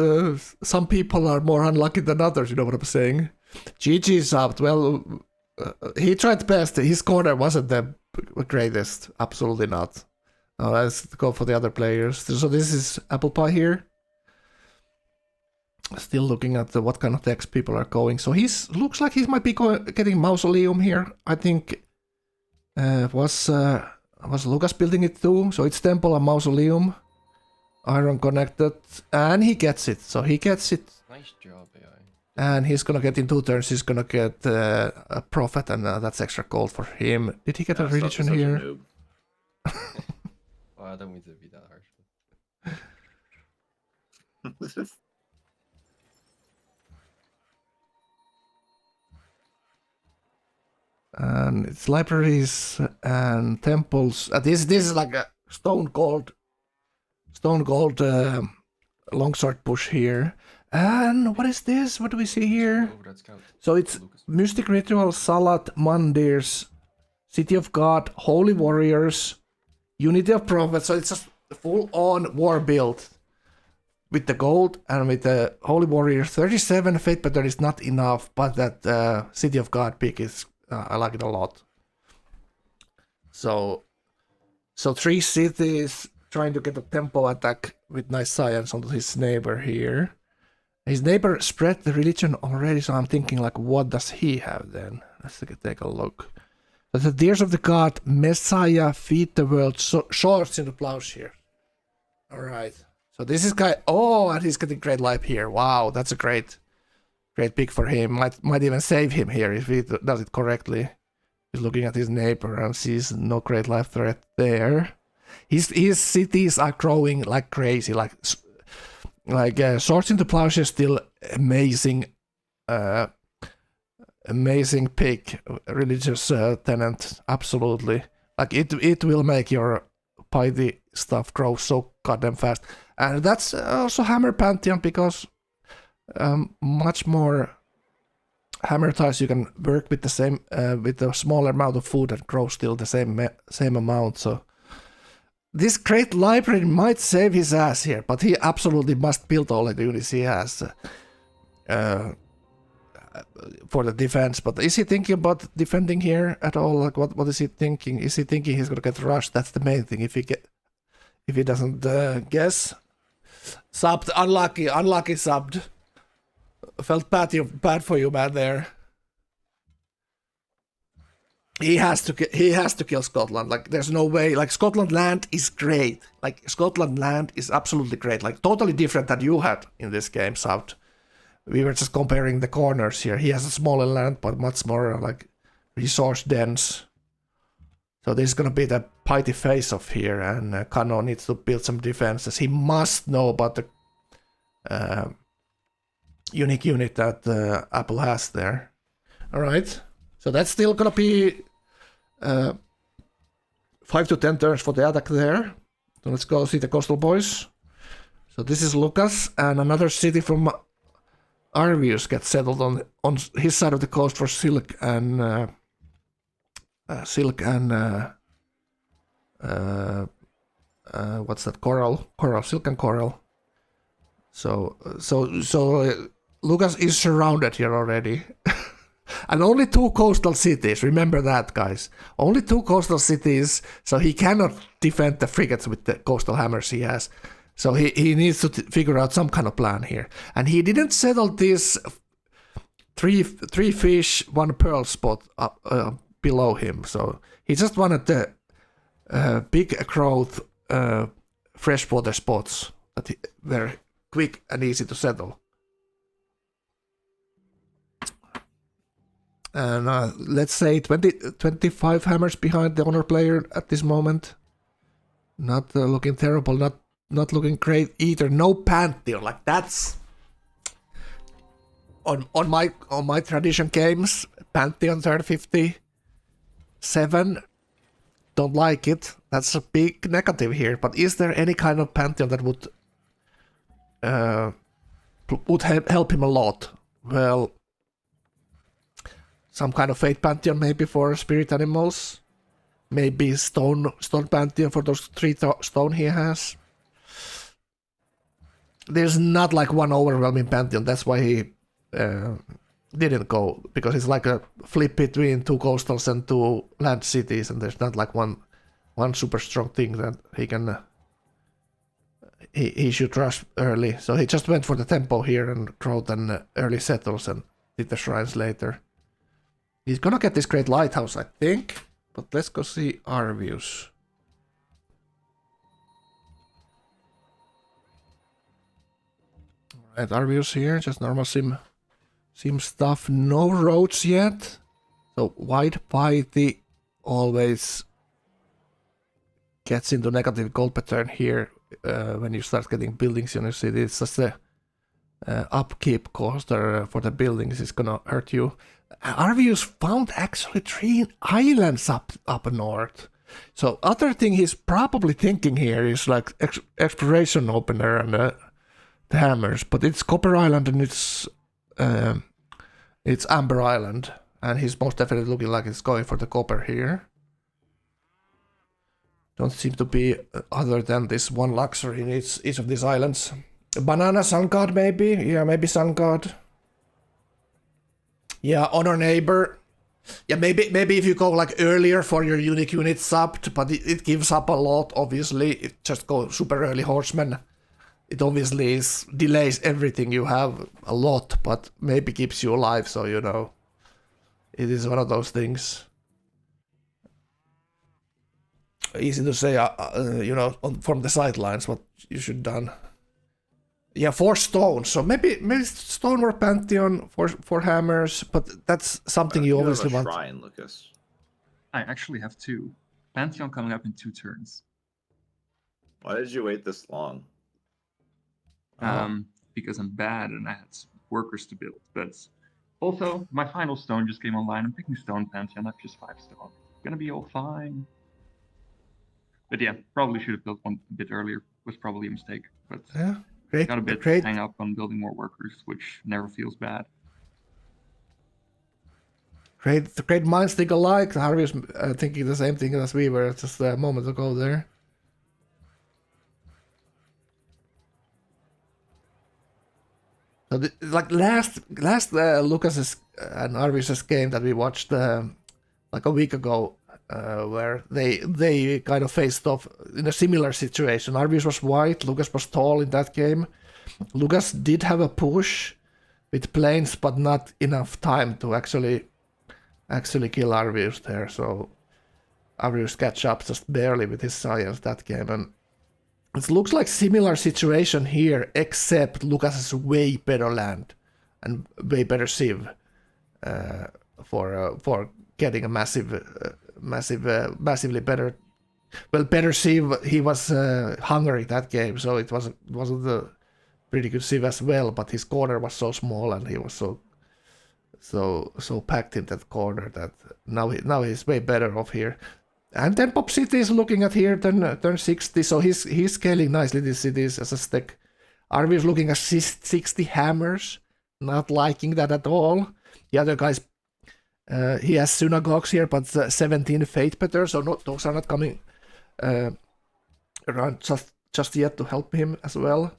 some people are more unlucky than others, you know what I'm saying? GG's out. Well, he tried best. His corner wasn't the greatest. Absolutely not. Let's go for the other players. So this is Apple Pie here. Still looking at what kind of decks people are going. So looks like he might be getting Mausoleum here. I think was Lucas building it too. So it's Temple and Mausoleum. Iron connected. And he gets it. So he gets it. Nice job, AI. And he's gonna get in 2 turns, he's gonna get a Prophet, and that's extra gold for him. Did he get a religion here? Well, I don't mean to be that harsh. And it's libraries and temples. This is like a stone gold longsword push here. And what is this? What do we see here? So it's Mystic Ritual, Salat, Mandirs, City of God, Holy Warriors, Unity of Prophets. So it's just full-on war build with the gold and with the Holy Warriors. 37 Fate Pattern is not enough, but that City of God pick is, I like it a lot. So 3 cities trying to get a tempo attack with nice science onto his neighbor here. His neighbor spread the religion already, so I'm thinking like, what does he have then? Let's take a look. So the tears of the god Messiah feed the world swords into plowshares. All right. So this is guy. Oh, and he's getting great life here. Wow, that's a great pick for him. Might even save him here if he does it correctly. He's looking at his neighbor and sees no great life threat there. His cities are growing like crazy. Like swords into plowshares still amazing. Amazing pick, religious tenant, absolutely. Like it will make your piety stuff grow so goddamn fast, and that's also hammer pantheon because much more hammer tiles you can work with the same with a smaller amount of food and grow still the same amount. So this great library might save his ass here, but he absolutely must build all the units he has. For the defense, but is he thinking about defending here at all? Like what is he thinking? Is he thinking he's gonna get rushed? That's the main thing. If he doesn't guess, subbed, unlucky subbed. Felt bad for you, man. There. He has to kill Scotland. Like there's no way. Like Scotland land is great. Like Scotland land is absolutely great. Like totally different than you had in this game, subbed. We were just comparing the corners here. He has a smaller land, but much more like resource dense. So this is gonna be the piety face-off here, and Kanno needs to build some defenses. He must know about the unique unit that Apple has there. All right, so that's still gonna be 5 to 10 turns for the attack there. So let's go see the coastal boys. So this is Lucas, and another city from Arvius gets settled on his side of the coast for silk and what's that, coral, silk and coral. So Lucas is surrounded here already. And only 2 coastal cities, remember that, guys. Only 2 coastal cities, so he cannot defend the frigates with the coastal hammers he has. So he needs to figure out some kind of plan here. And he didn't settle this 3 fish, 1 pearl spot up below him. So he just wanted the big growth freshwater spots that were quick and easy to settle. And let's say 25 hammers behind the honor player at this moment. Not looking terrible, not looking great either. No Pantheon, like that's on my tradition games. Pantheon 357. Don't like it. That's a big negative here. But is there any kind of Pantheon that would help him a lot? Well, some kind of Fate Pantheon maybe for spirit animals. Maybe stone Pantheon for those 3 stone he has. There's not like one overwhelming Pantheon. That's why he didn't go, because it's like a flip between 2 coastals and 2 land cities, and there's not like one super strong thing that he can he should rush early. So he just went for the tempo here and growth and early settles and did the shrines later. He's gonna get this great lighthouse, I think, but let's go see Arvius. Alright, Arvius here, just normal sim stuff, no roads yet. So wide piety always gets into negative goal pattern here when you start getting buildings in your city. It's just the upkeep cost for the buildings is gonna hurt you. Arvius found actually 3 islands up north. So other thing he's probably thinking here is like exploration opener and the hammers, but it's Copper Island and it's Amber Island, and he's most definitely looking like he's going for the copper here. Don't seem to be other than this one luxury in each of these islands. Banana Sun God maybe? Yeah, maybe Sun God. Yeah, honor neighbor. Yeah, maybe if you go like earlier for your unique unit subbed, but it gives up a lot, obviously. It just goes super early horseman. It obviously delays everything you have a lot, but maybe keeps you alive, so you know. It is one of those things. Easy to say, you know, from the sidelines what you should done. Yeah, 4 stones. So maybe stone or pantheon for hammers, but that's something you obviously have a want. shrine, Lucas. I actually have 2. Pantheon coming up in 2 turns. Why did you wait this long? Because I'm bad and I had workers to build. But also, my final stone just came online. I'm picking stone Pantheon. I've just 5 stone. Gonna be all fine. But yeah, probably should have built one a bit earlier. Was probably a mistake. But Yeah, great. got a bit great. hang up on building more workers, which never feels bad. Great minds think alike. Arvius thinking the same thing as we were just a moment ago there. So like last Lucas's and Arvius's game that we watched like a week ago, where they kind of faced off in a similar situation. Arvius was white, Lucas was tall in that game. Lucas did have a push with planes, but not enough time to actually kill Arvius there. So Arvius catch up just barely with his science that game, and it looks like similar situation here, except Lucas has way better land and way better sieve for getting a massively better. Well, better sieve. He was hungry that game, so it wasn't a pretty good sieve as well. But his corner was so small, and he was so packed in that corner that now he's way better off here. And then Pop City is looking at here, turn 60, so he's scaling nicely these cities as a stack. Arvius looking at 60 hammers, not liking that at all. The other guys, he has synagogues here, but 17 faith better, so those are not coming around just yet to help him as well.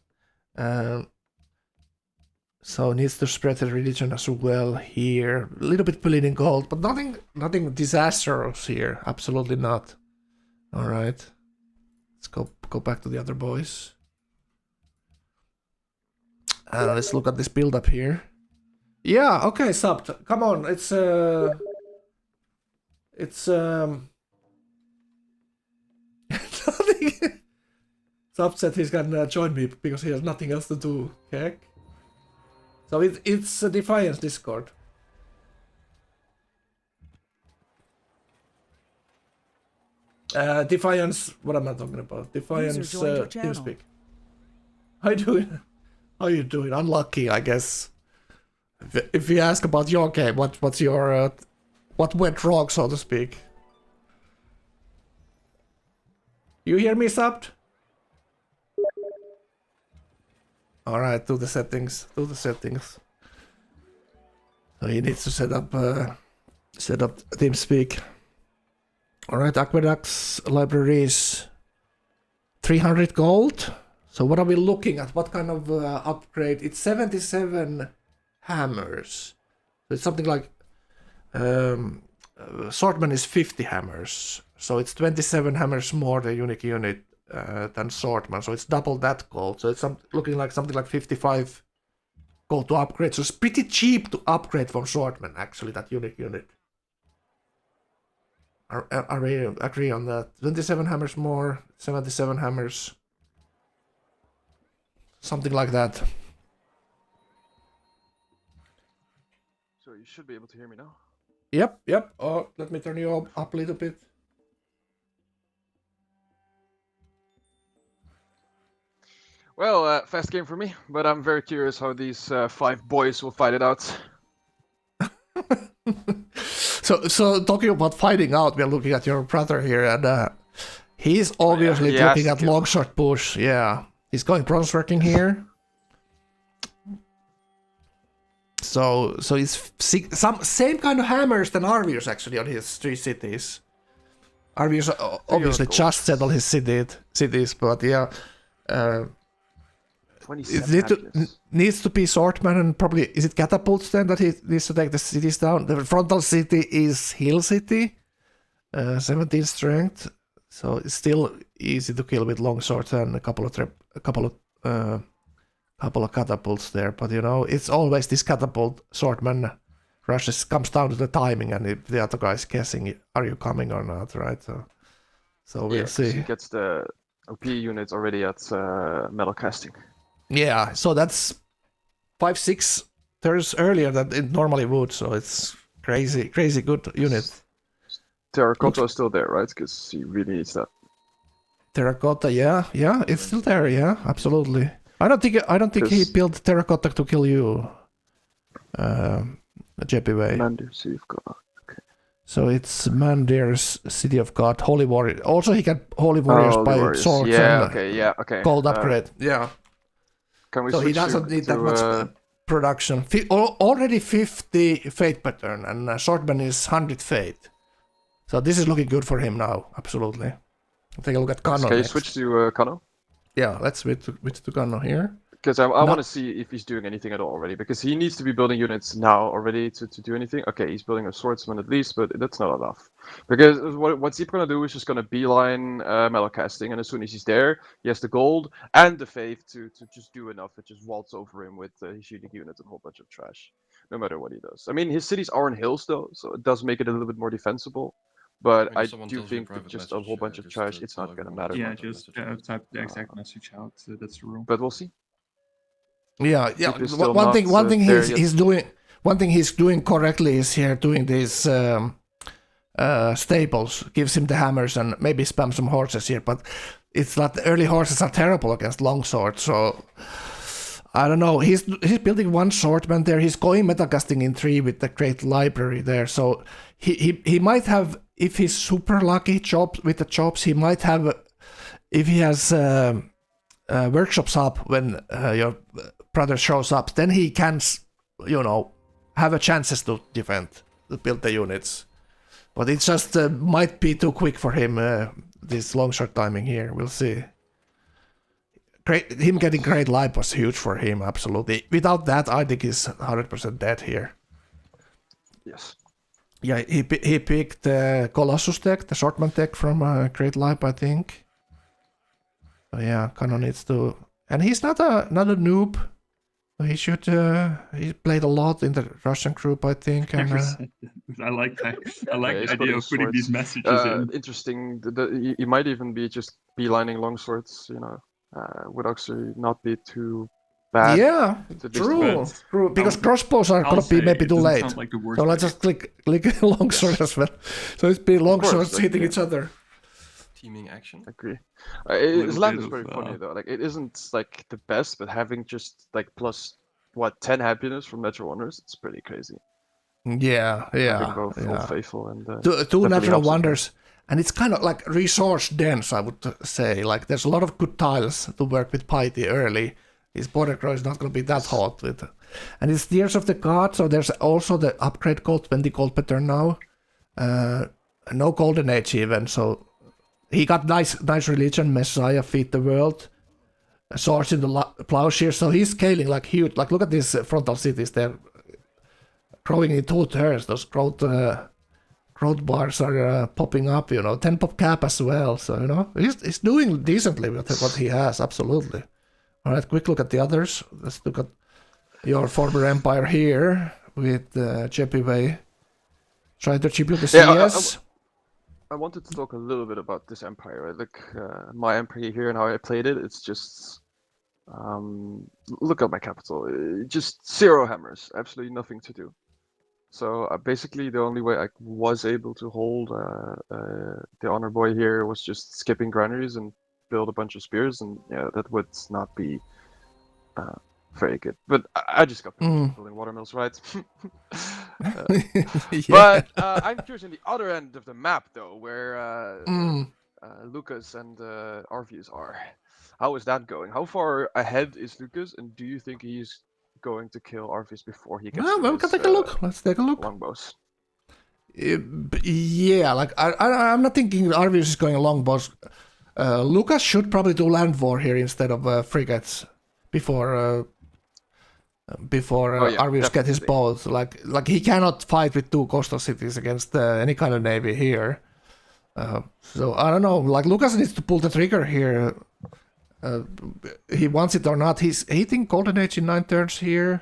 So needs to spread the religion as well here. A little bit bleeding gold, but nothing disastrous here. Absolutely not. All right, let's go back to the other boys. Let's look at this build up here. Yeah, okay, Subt. Come on, it's nothing. Subt said he's gonna join me because he has nothing else to do. Heck. So it's a Defiance Discord. Defiance, what am I talking about? Defiance TeamSpeak. How you doing? Unlucky, I guess. If you ask about your game, what's your what went wrong, so to speak? You hear me, Subbed? Alright, do the settings. So he needs to set up TeamSpeak. Alright, Aqueducts, libraries, 300 gold. So what are we looking at? What kind of upgrade? It's 77 hammers. So it's something like Swordman is 50 hammers. So it's 27 hammers more the unique unit than Swordman, so it's double that gold. So it's looking like something like 55 gold to upgrade. So it's pretty cheap to upgrade from Swordman, actually, that unique unit. I really agree on that. 27 hammers more, 77 hammers. Something like that. So you should be able to hear me now. Yep. Oh, let me turn you up a little bit. Well, fast game for me, but I'm very curious how these 5 boys will fight it out. So talking about fighting out, we're looking at your brother here, and he's obviously looking at long shot push. Yeah, he's going bronze working here. So he's same kind of hammers than Arvius actually on his 3 cities. Arvius obviously just settled his cities, but yeah. 27 needs to be swordman and probably is it catapults then that he needs to take the cities down? The frontal city is hill city, 17 strength, so it's still easy to kill with long swords and a couple of catapults there. But you know, it's always this catapult swordman rushes comes down to the timing, and if the other guy's guessing, are you coming or not, right? So we'll see. He gets the OP units already at metal casting. Yeah, so that's 5-6 turns earlier than it normally would, so it's crazy good unit. Terracotta is still there, right? Because he really needs that. Terracotta, yeah, it's still there, yeah, absolutely. I don't think he built Terracotta to kill you, Yebiwe. Mandir, City of God. Okay. So it's Mandir's City of God, Holy Warrior. Also, he can Holy Warriors by swords and gold upgrade. Yeah. Can we so he doesn't need that much production. Already 50 Fate pattern, and Swordman is 100 Fate. So this is looking good for him now, absolutely. Take a look at Kanno. Can you switch to Kanno? Yeah, let's switch to Kanno here. Because I want to see if he's doing anything at all already. Because he needs to be building units now already to do anything. Okay, he's building a swordsman at least, but that's not enough. Because what Zeep going to do is just going to beeline metal casting, and as soon as he's there, he has the gold and the faith to just do enough and just waltz over him with his shooting units and a whole bunch of trash, no matter what he does. I mean, his cities are in hills though, so it does make it a little bit more defensible. But I do think with just a whole bunch of trash, it's not going to matter. Yeah, just type the exact message out. That's the rule. But we'll see. Yeah. One thing he's doing correctly is here doing these staples. Gives him the hammers and maybe spam some horses here, but it's not. The early horses are terrible against longsword, so I don't know. He's building one swordman there. He's going metacasting in 3 with the great library there, so he might have, if he's super lucky with the chops, he might have, if he has workshops up when your brother shows up, then he can, have a chances to build the units. But it just might be too quick for him, this long shot timing here. We'll see. Him getting great life was huge for him, absolutely. Without that, I think he's 100% dead here. Yes. Yeah, he picked the Colossus deck, the Shortman deck from Great Life, I think. So yeah, Kanno needs to... And he's not a noob. He should... he played a lot in the Russian group, I think. And, I like that. I like the idea of putting these messages in. Interesting. He might even be just beelining longswords, would actually not be too bad. Yeah, true. Because crossbows are going to be maybe too late. Like so let's just click longsword as well. So it's be longswords hitting each other. Teaming action. I agree. His land is very funny though. Like it isn't like the best, but having just like plus 10 happiness from natural wonders, it's pretty crazy. Yeah. Both Old Faithful and two natural wonders. And it's kind of like resource dense, I would say. Like there's a lot of good tiles to work with piety early. His border grow is not going to be that hot with, and it's Tears of the God. So there's also the upgrade gold 20 gold pattern now. No golden age even. So he got nice religion. Messiah feed the world. Swords in the plowshare. So he's scaling like huge. Like look at these frontal cities. They're growing in 2 turns. Those growth bars are popping up, 10 pop cap as well. So, he's doing decently with what he has, absolutely. All right, quick look at the others. Let's look at your former empire here with Yebiwe trying to tribute the CS. I wanted to talk a little bit about this empire. Right? Like my empire here and how I played it, it's just... look at my capital. Just 0 hammers, absolutely nothing to do. So basically, the only way I was able to hold the honor boy here was just skipping granaries and build a bunch of spears, and yeah, that would not be very good. But I just got building watermills, right? But I'm curious on the other end of the map, though, where Lucas and Arvius are. How is that going? How far ahead is Lucas, and do you think he's going to kill Arvius before he gets we can take a look. Let's take a look. Longbows. Yeah, like I'm not thinking Arvius is going longbows. Lucas should probably do land war here instead of frigates, before Oh, yeah, Arvius get his definitely. boat. Like he cannot fight with 2 coastal cities against any kind of navy here. So I don't know. Like Lucas needs to pull the trigger here. He wants it or not. He's hitting Golden Age in 9 turns here,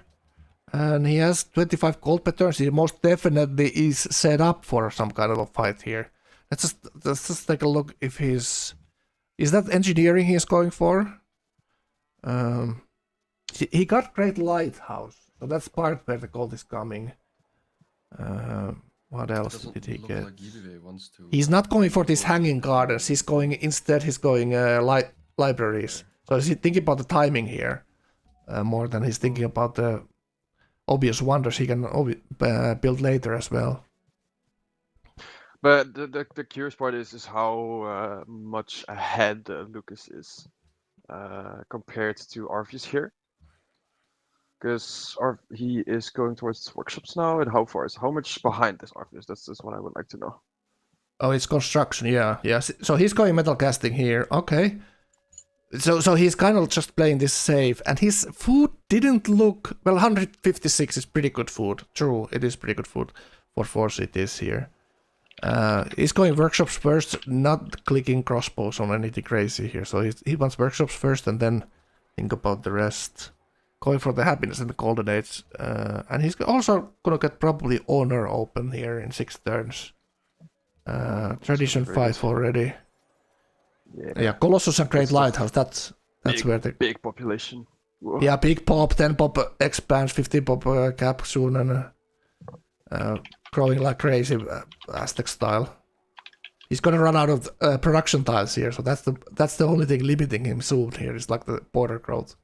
and he has 25 gold per turn. He most definitely is set up for some kind of a fight here. Let's just take a look if he's. Is that engineering he's going for? He got Great Lighthouse, so that's part where the gold is coming. What else Doesn't did he look get? like Yebiwe wants to. He's not going for these hanging gardens. He's going libraries. So he's thinking about the timing here more than he's thinking about the obvious wonders he can build later as well. But the curious part is how much ahead Lucas is compared to Arvius here. Because he is going towards workshops now, and how much behind is Arvius? That's what I would like to know. Oh, it's construction, yeah. So he's going metal casting here. Okay. So he's kind of just playing this safe, and his food didn't look well. 156 is pretty good food. True, it is pretty good food for 4 cities here. He's going workshops first, not clicking crossbows on anything crazy here. So he wants workshops first, and then think about the rest. Going for the happiness and the golden age, and he's also gonna get probably honor open here in 6 turns. Tradition 5 already. Yeah, Colossus and Great Lighthouse. That's big, where the big population. Whoa. Yeah, big pop, 10 pop expands, 15 pop cap soon, and growing like crazy Aztec style. He's gonna run out of production tiles here, so that's the only thing limiting him soon here. Is like the border growth.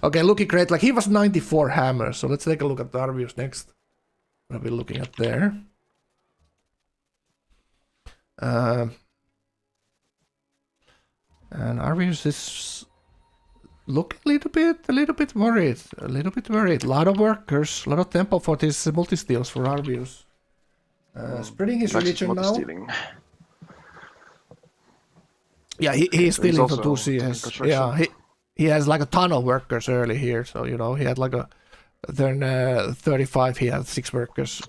Okay, looking great. Like he was 94 hammers, so let's take a look at the Arvius next. What are we looking at there? And Arvius is looking a little bit worried. A lot of workers, a lot of tempo for these multi-steals for Arvius. Spreading his religion now. Yeah, he's stealing for 2 CS. Yeah, he has like a ton of workers early here, so you know he had like a turn 35. He had 6 workers.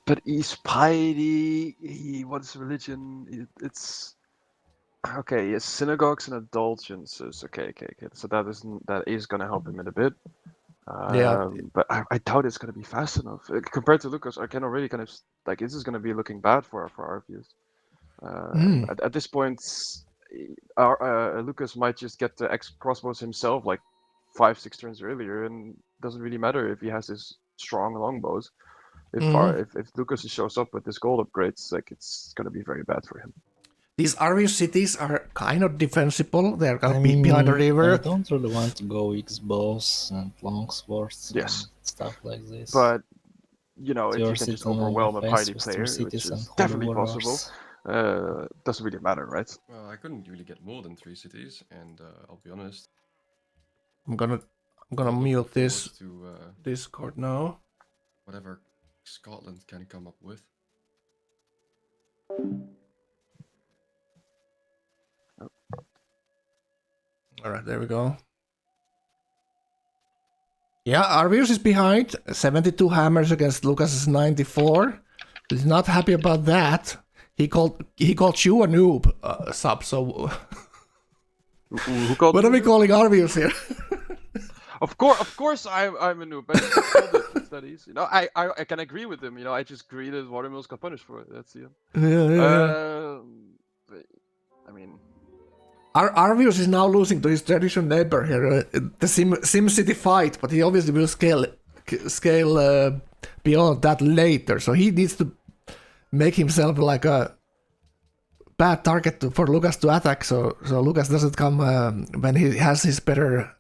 But he's piety. He wants religion. It's okay. Yes, synagogues and indulgences. Okay. So that is gonna help him in a bit. Yeah, but I doubt it's gonna be fast enough compared to Lucas. I can already kind of like this is gonna be looking bad for Arvius. At this point, Lucas might just get the X crossbows himself like 5-6 turns earlier, and doesn't really matter if he has his strong longbows. If Lucas shows up with this gold upgrades, like it's gonna be very bad for him. These Arvius cities are kind of defensible. They're gonna be behind the river. I don't really want to go X-bows and longswords and stuff like this. But you know, if you can just overwhelm a piety player, which is definitely possible, doesn't really matter, right? Well, I couldn't really get more than 3 cities, and I'll be honest. I'm gonna mute this Discord now. Whatever Scotland can come up with. All right, there we go. Yeah, Arvius is behind. 72 hammers against Lucas's 94. He's not happy about that. He called you a noob, sub. So Who called what are we calling Arvius here? Of course, I'm a noob. But it's that easy. You know, I can agree with him. You know, I just greeted Watermills got punished for it. That's it. Yeah. But, I mean, Arvius is now losing to his traditional neighbor here, the SimCity fight, but he obviously will scale beyond that later. So he needs to make himself like a bad target for Lucas to attack. So Lucas doesn't come when he has his better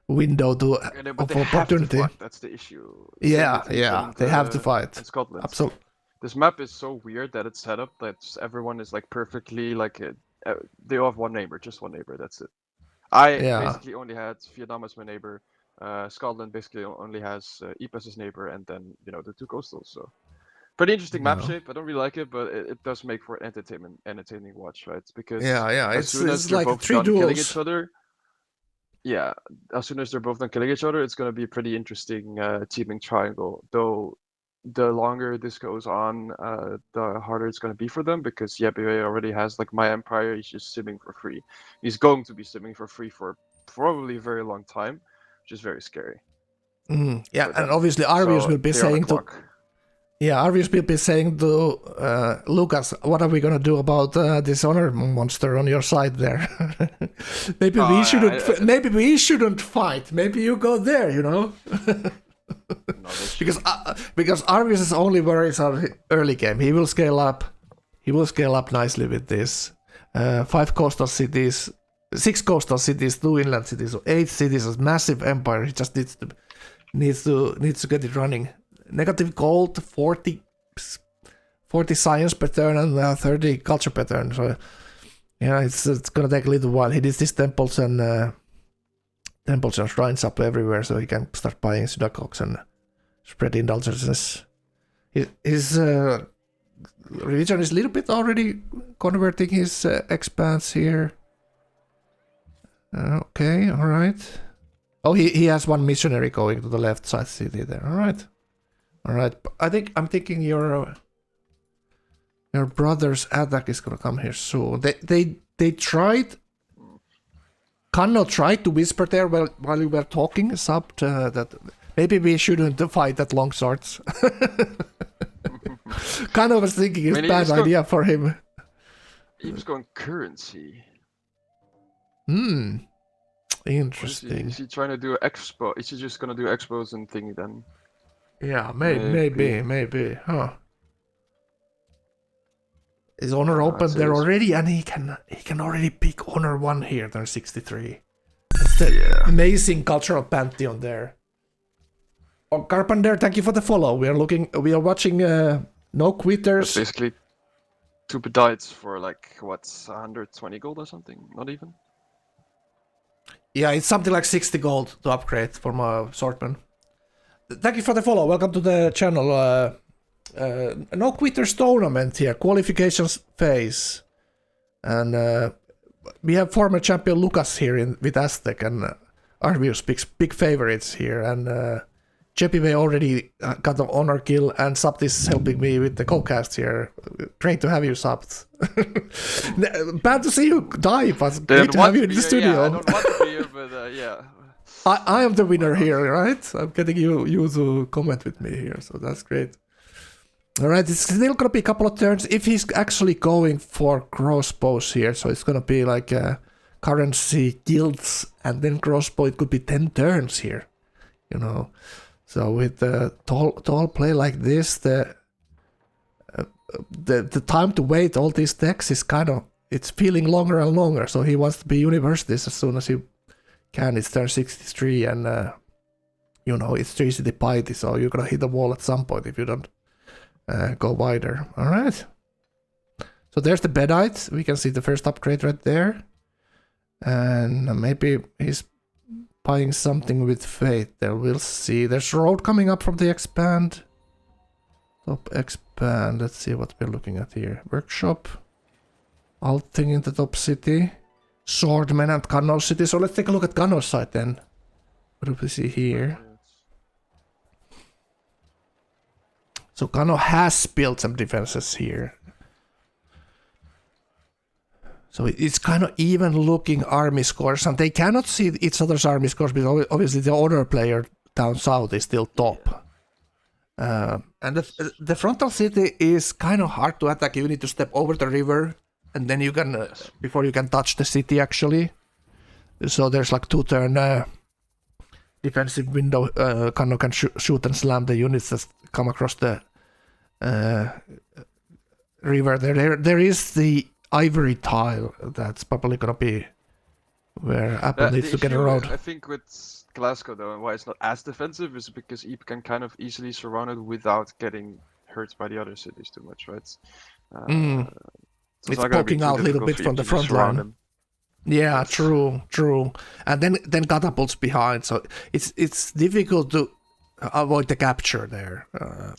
window of opportunity. That's the issue. Yeah, they have to fight. In Scotland. Absolutely. This map is so weird that it's set up that everyone is like perfectly like they all have one neighbor, just one neighbor. That's it. I basically only had Vietnam as my neighbor. Scotland basically only has Ype as his neighbor, and then you know the 2 coastals. So pretty interesting map shape. I don't really like it, but it does make for entertaining watch, right? Because as soon as it's like both 3 done killing duels. each other, Yeah, as soon as they're both done killing each other, it's going to be a pretty interesting teaming triangle. Though the longer this goes on, the harder it's going to be for them because Yebiwe already has like my empire. He's just simming for free. He's going to be simming for free for probably a very long time, which is very scary. Yeah, for and them. obviously Arvius So will be they're on the saying to clock. Arvius will be saying to Lucas, what are we gonna do about this honor monster on your side there? Maybe we shouldn't. Maybe we shouldn't fight. Maybe you go there. You know. No, they Because Arvius' only worries are early game. He will scale up. He will scale up nicely with this. 5 coastal cities, 6 coastal cities, 2 inland cities, so 8 cities. A massive empire. He just needs to get it running. Negative gold, 40 science per turn and 30 culture per turn. So yeah, it's gonna take a little while. He needs these temples and shrines up everywhere, so he can start buying synagogues and spread indulgences. His religion is a little bit already converting his expanse here. Okay, all right. Oh, he has 1 missionary going to the left side city there. All right. I'm thinking your brother's attack is gonna come here soon. They tried. Kanno tried to whisper there while you were talking, Sub, that maybe we shouldn't fight at long swords. Kanno was thinking it's a bad idea for him. He was going currency. Interesting. Is he trying to do expo? Is he just gonna do expos and thingy then? Yeah, maybe. Huh. Is honor open there already? And he can already pick honor 1 here. There's 63. That's the amazing cultural pantheon there. Oh, Carpenter, thank you for the follow. We are watching No Quitters. That's basically 2 pedites for like what, 120 gold or something? Not even. Yeah, it's something like 60 gold to upgrade for my swordman. Thank you for the follow. Welcome to the channel. No Quitters tournament here, qualifications phase, and we have former champion Lucas here with Aztec, and Arvius big favorites here, and Yebiwe already got an honor kill, and Sabt is helping me with the co-cast here. Great to have you, Sabt. Bad to see you die, but great to have you in the studio. Yeah, I don't want to be here, but yeah. I am the winner here, right? I'm getting you to comment with me here, so that's great. Alright, it's still gonna be a couple of turns if he's actually going for crossbows here, so it's gonna be like currency guilds and then crossbow. It could be 10 turns here, you know. So with the tall play like this, the time to wait all these decks is it's feeling longer and longer. So he wants to be universities as soon as he can. It's turn 63, and you know it's 3 city piety, so you're gonna hit the wall at some point if you don't go wider. All right. So there's the Bedite. We can see the first upgrade right there, and maybe he's buying something with Fate there. We'll see. There's road coming up from the expand. Top expand. Let's see what we're looking at here. Workshop. Alting in the top city. Swordman and Kanno city. So let's take a look at Kanno's side then. What do we see here? So Kanno has built some defenses here. So it's kind of even looking army scores, and they cannot see each other's army scores because obviously the honor player down south is still top. And the frontal city is kind of hard to attack. You need to step over the river, and then you can before you can touch the city actually. So there's like 2 turn defensive window. Kanno can shoot and slam the units that come across the river. There is the ivory tile that's probably gonna be where Apple needs to get around. I think with Glasgow though, and why it's not as defensive is because Ype can kind of easily surround it without getting hurt by the other cities too much, right? So it's poking out a little bit from the front line. Yeah, true. And then catapults behind, so it's difficult to avoid the capture there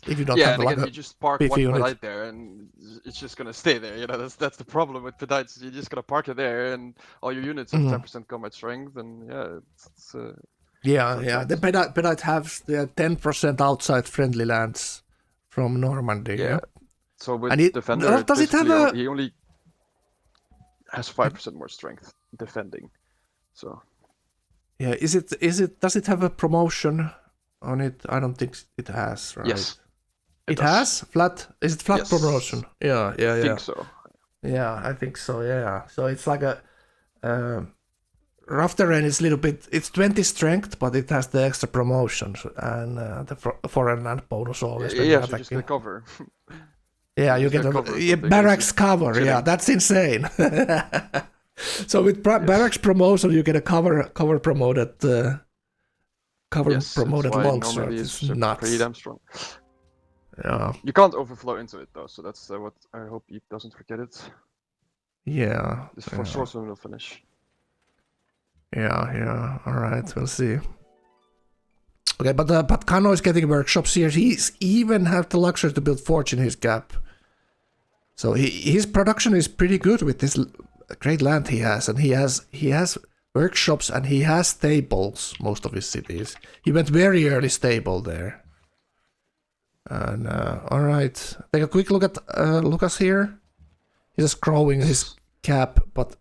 if you don't have and like again, a you just park beefy one unit. right there, and it's just gonna stay there. You know, that's the problem with Pedites. You're just gonna park it there, and all your units have 10% combat strength, and yeah, it's Yeah. The Pedite have the 10% outside friendly lands from Normandy. Yeah. So with And defender, does it have basically he only has 5% more strength defending. So Yeah. Is it? Does it have a promotion on it? I don't think it has. Right? yes, It does. has flat. Is it flat Yes. promotion? Yeah. I think so. Yeah, I think so. Yeah. So it's like a rough terrain is a little bit. It's 20 strength, but it has the extra promotions and the foreign land bonus always. when Yeah, you're so just attacking. the cover. Yeah, you just get the a cover or something, barracks just cover. chilling. Yeah, that's insane. So with barracks promotion, you get a cover promoted Yes, promoted that's why monks. normally Right? it's It's nuts. pretty damn strong. Yeah, You can't overflow into it though, so that's what I hope he doesn't forget it. yeah, This for swordsman will finish. yeah. All right, we'll see. Okay, but Kanno is getting workshops here. He's even have the luxury to build forge in his gap. So his production is pretty good with this great land he has, and he has workshops and he has stables. Most of his cities. He went very early stable there. And all right, take a quick look at Lucas here. He's just growing his cap, but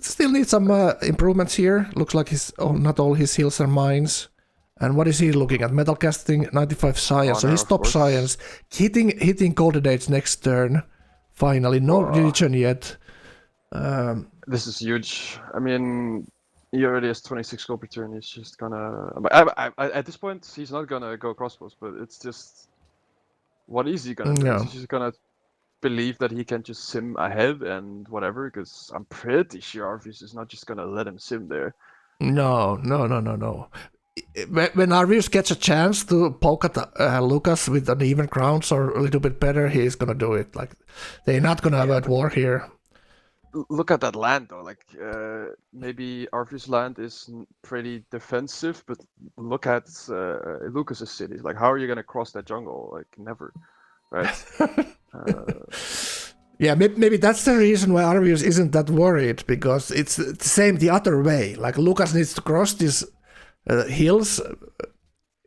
still needs some improvements here. Looks like not all his hills are mines. And what is he looking at? Metal casting, 95 science. So Honor, he's of top course. science. Hitting golden age next turn. Finally, no religion yet. This is huge. I mean, he already has 26 gold per turn. He's just gonna. I, at this point, he's not gonna go crossbows, but it's just. What is he gonna do? Yeah. He's just gonna believe that he can just sim ahead and whatever, because I'm pretty sure Arvius is not just gonna let him sim there. No. When Arvius gets a chance to poke at Lucas with an even crowns or a little bit better, he's gonna do it. Like, they're not gonna avoid war here. Look at that land though. Like maybe Arvius' land is pretty defensive, but look at Lucas's cities. Like, how are you gonna cross that jungle? Like, never, right? Yeah, maybe that's the reason why Arvius isn't that worried, because it's the same the other way. Like, Lucas needs to cross these hills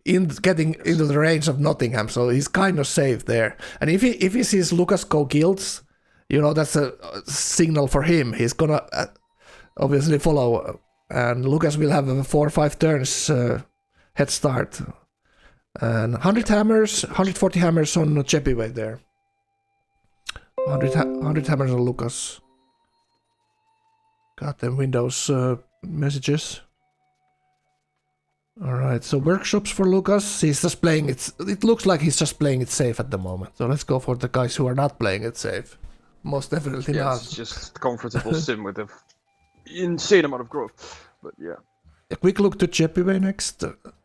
in getting into the range of Nottingham, so he's kind of safe there. And if he sees Lucas go guilds, that's a signal for him. He's gonna obviously follow, and Lucas will have a 4 or 5 turns head start. And 100 hammers, 140 hammers on Yebiwe there. 100 hammers on Lucas. Got them Windows messages. Alright, so workshops for Lucas. He's just playing it. It looks like he's just playing it safe at the moment. So let's go for the guys who are not playing it safe. Most definitely Yeah, not. it's just comfortable sim with an insane amount of growth. But yeah. A quick look to Yebiwe next.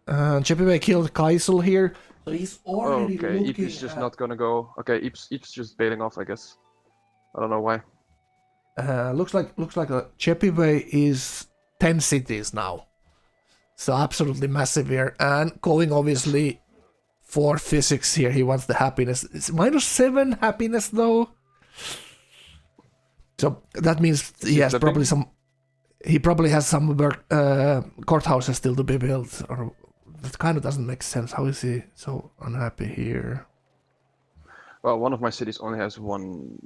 Yebiwe killed Kaisel here. So he's already Okay, looking Ip's just at... not gonna go. Okay, Ip's just bailing off, I guess. I don't know why. Looks like Yebiwe is 10 cities now. So absolutely massive here. And going obviously for physics here. He wants the happiness. It's -7 happiness though. So that means he has probably some... He probably has some courthouses still to be built. Or that kind of doesn't make sense. How is he so unhappy here? Well, one of my cities only has one,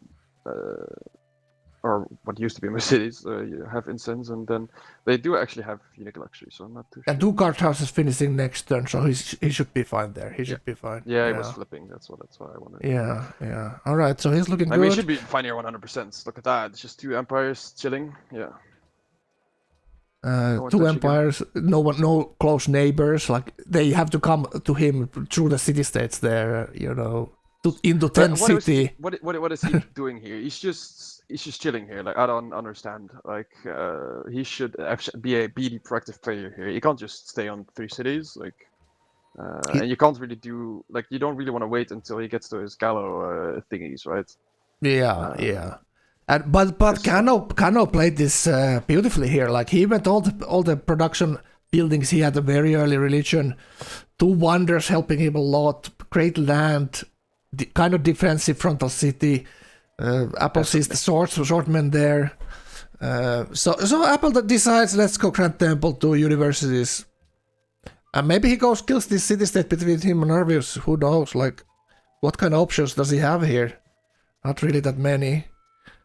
or what used to be my cities, you have incense, and then they do actually have unique luxury, so I'm not too sure. And 2 courthouses finishing next turn, so he should be fine there. He should be fine. Yeah, he was flipping. That's why I wanted. Yeah. All right, so he's looking good. I mean, he should be fine here 100%. Look at that. It's just 2 empires chilling. Yeah. 2 empires, no close neighbors. Like, they have to come to him through the city states there. Into 10 city. What is he doing here? He's just chilling here. Like, I don't understand. Like, he should actually be the proactive player here. He can't just stay on 3 cities. Like, and you can't really do, like, you don't really want to wait until he gets to his gallo thingies, right? Yeah. And but Kanno played this beautifully here. Like, he went all the production buildings. He had a very early religion, 2 wonders helping him a lot. Great land. kind of defensive frontal city. Apple sees the swordsmen there. So Apple decides, let's go Grand Temple to universities. And maybe he kills this city-state between him and Arvius. Who knows? Like, what kind of options does he have here? Not really that many.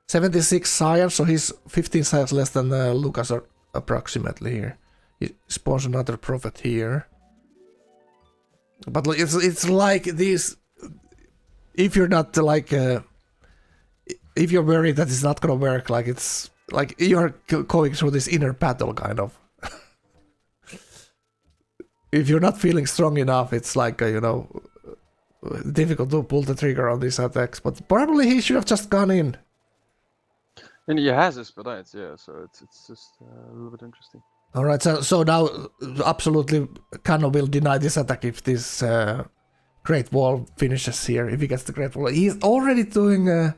76 science, so he's 15 science less than Lucas approximately here. He spawns another prophet here. But it's like this. If you're not like, if you're worried that it's not gonna work, like it's like you're going through this inner battle kind of. If you're not feeling strong enough, it's like difficult to pull the trigger on these attacks. But probably he should have just gone in. And he has his Spadites, yeah. So it's just a little bit interesting. All right, so now absolutely Kanno will deny this attack if this Great Wall finishes here. If he gets the Great Wall, he's already doing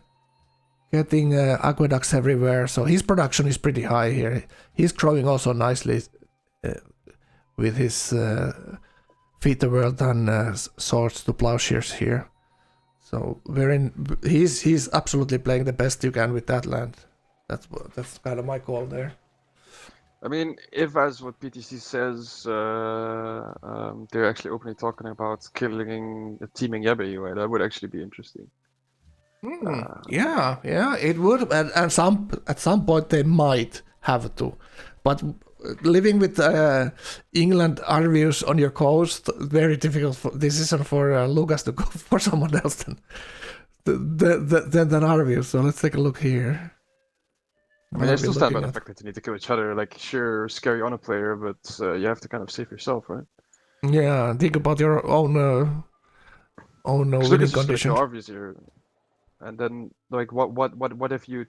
getting aqueducts everywhere, so his production is pretty high here. He's growing also nicely with his feet well done swords to plowshares here. So he's absolutely playing the best you can with that land. That's kind of my call there. I mean, if as what PTC says, they're actually openly talking about teaming Yebiwe, that would actually be interesting. Yeah, it would, and at some point they might have to, but living with England Arvius on your coast, very difficult decision for Lucas to go for someone else than Arvius. So let's take a look here. I mean, I still stand by the fact that you need to kill each other. Like, sure, scary on a player, but you have to kind of save yourself, right? Yeah, think about your own winning condition. Arvius here. And then, like, what if you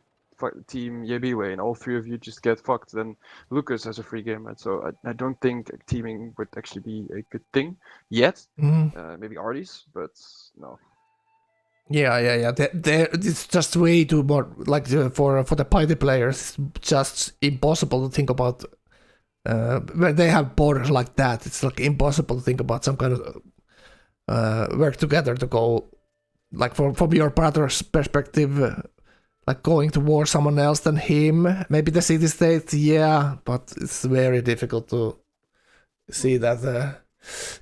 team Yebiwe and all three of you just get fucked? Then Lucas has a free game, right? So I don't think teaming would actually be a good thing yet. Maybe Arties, but no. Yeah. It's just way too more like for the piety players. It's just impossible to think about when they have borders like that. It's like impossible to think about some kind of work together to go. Like from your brother's perspective, like going to war someone else than him, maybe the city-state, yeah, but it's very difficult to see that.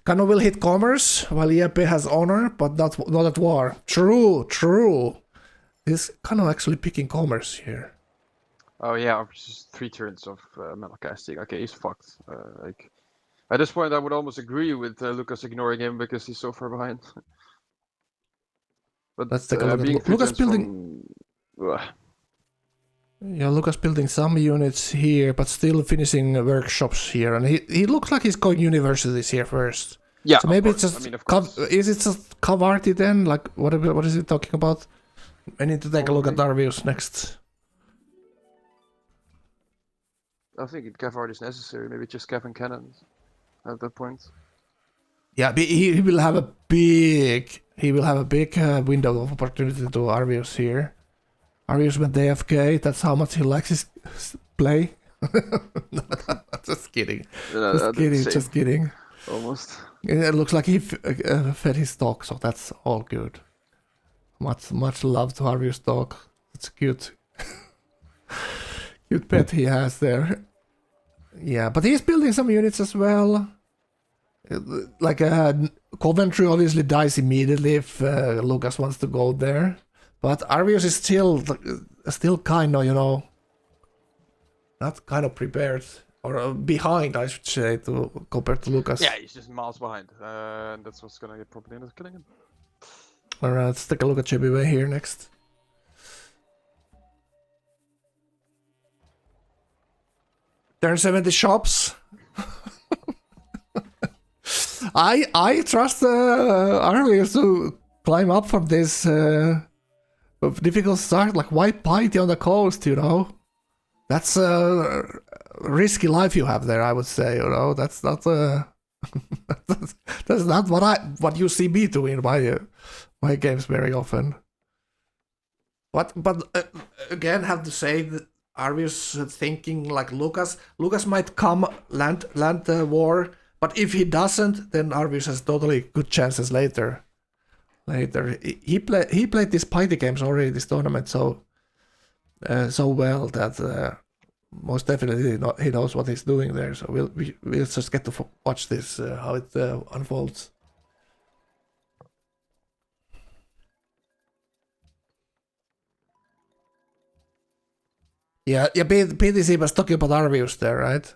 Kanno will hit commerce, while Yebiwe has honor, but not at war. True. Is Kanno actually picking commerce here? Oh yeah, just 3 turns of metal casting. Okay, he's fucked. Like at this point, I would almost agree with Lucas ignoring him because he's so far behind. But let's take a look at Lucas building. Yeah, Lucas building some units here, but still finishing workshops here, and he looks like he's going universities here first. Yeah, so maybe it's just is it just Cavarti then? Like what is he talking about? I need to take a look at Arvius next. I think Cavarti is necessary. Maybe just Cav and cannons at that point. Yeah, he will have a big window of opportunity to Arvius here. Arvius went AFK, that's how much he likes his play. Just kidding. Just kidding. Almost. It looks like he fed his dog, so that's all good. Much love to Arvius' dog. It's cute. Cute pet he has there. Yeah, but he's building some units as well. Like Coventry obviously dies immediately if Lucas wants to go there. But Arvius is still kind of, not kind of prepared, or behind, I should say, compared to Lucas. Yeah, he's just miles behind, and that's what's gonna get probably into killing him. Alright, let's take a look at Yebiwe here next. Turn 70 shops. I trust Arvius to climb up from this difficult start. Like, why piety on the coast, That's a risky life you have there, I would say, That's not that's not what you see me do in my games very often. But again, have to say that Arvius thinking like Lucas. Lucas might come land the war, but if he doesn't, then Arvius has totally good chances later. later. He played these piety games already this tournament so well that most definitely he knows what he's doing there. So we'll just get to watch this how it unfolds. Yeah. PTC was talking about Arvius there, right?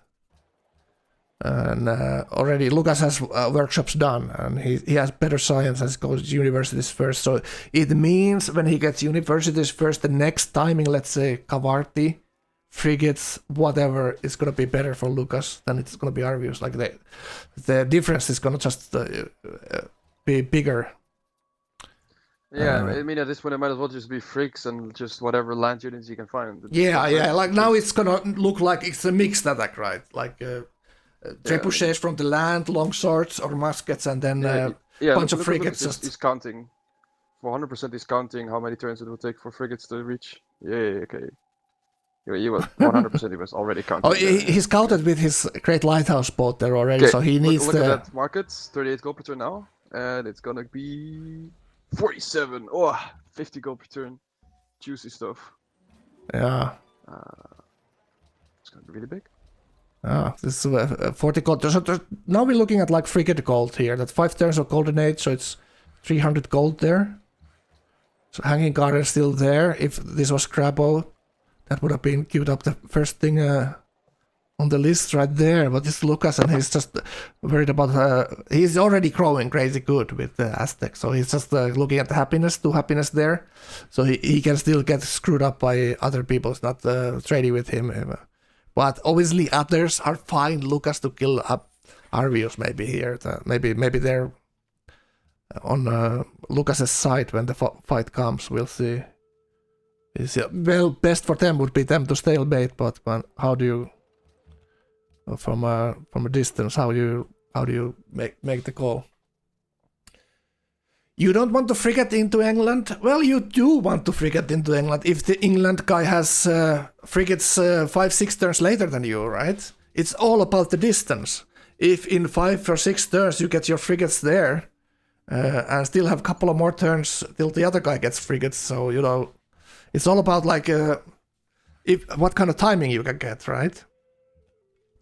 And already Lucas has workshops done, and he has better science as goes to universities first. So it means when he gets universities first, the next timing, let's say Kavarti, frigates, whatever, is gonna be better for Lucas than it's gonna be Arvius. Like the difference is gonna just be bigger. Yeah, I mean, at this point, it might as well just be freaks and just whatever land units you can find. Yeah. Like now it's gonna look like it's a mixed attack, right? Like trebuchets from the land, long swords or muskets, and then bunch of frigates. He's counting. For 100%, he's counting how many turns it will take for frigates to reach. Yeah, okay. He was 100%. He was already counting. Oh, he's counted with his great lighthouse boat there already, so he needs look at that market. 38 gold per turn now, and it's gonna be 47. Oh, 50 gold per turn. Juicy stuff. Yeah. It's gonna be really big. This is 40 gold. So now we're looking at like frigate gold here. That's 5 turns of golden age, so it's 300 gold there. So hanging garden still there. If this was Crabbo, that would have been queued up the first thing on the list right there. But it's Lucas, and he's just worried about. He's already growing crazy good with the Aztec, so he's just looking at the happiness there. So he can still get screwed up by other people. It's not trading with him. But obviously others are fine Lucas to kill up Arvius maybe here. Maybe they're on Lucas's side when the fight comes. We'll see. Well, best for them would be them to stalemate, but how do you from a distance how do you make the call? You don't want to frigate into England? Well, you do want to frigate into England if the England guy has frigates 5-6 turns later than you, right? It's all about the distance. If in 5 or 6 turns you get your frigates there and still have a couple of more turns till the other guy gets frigates, so it's all about like what kind of timing you can get, right?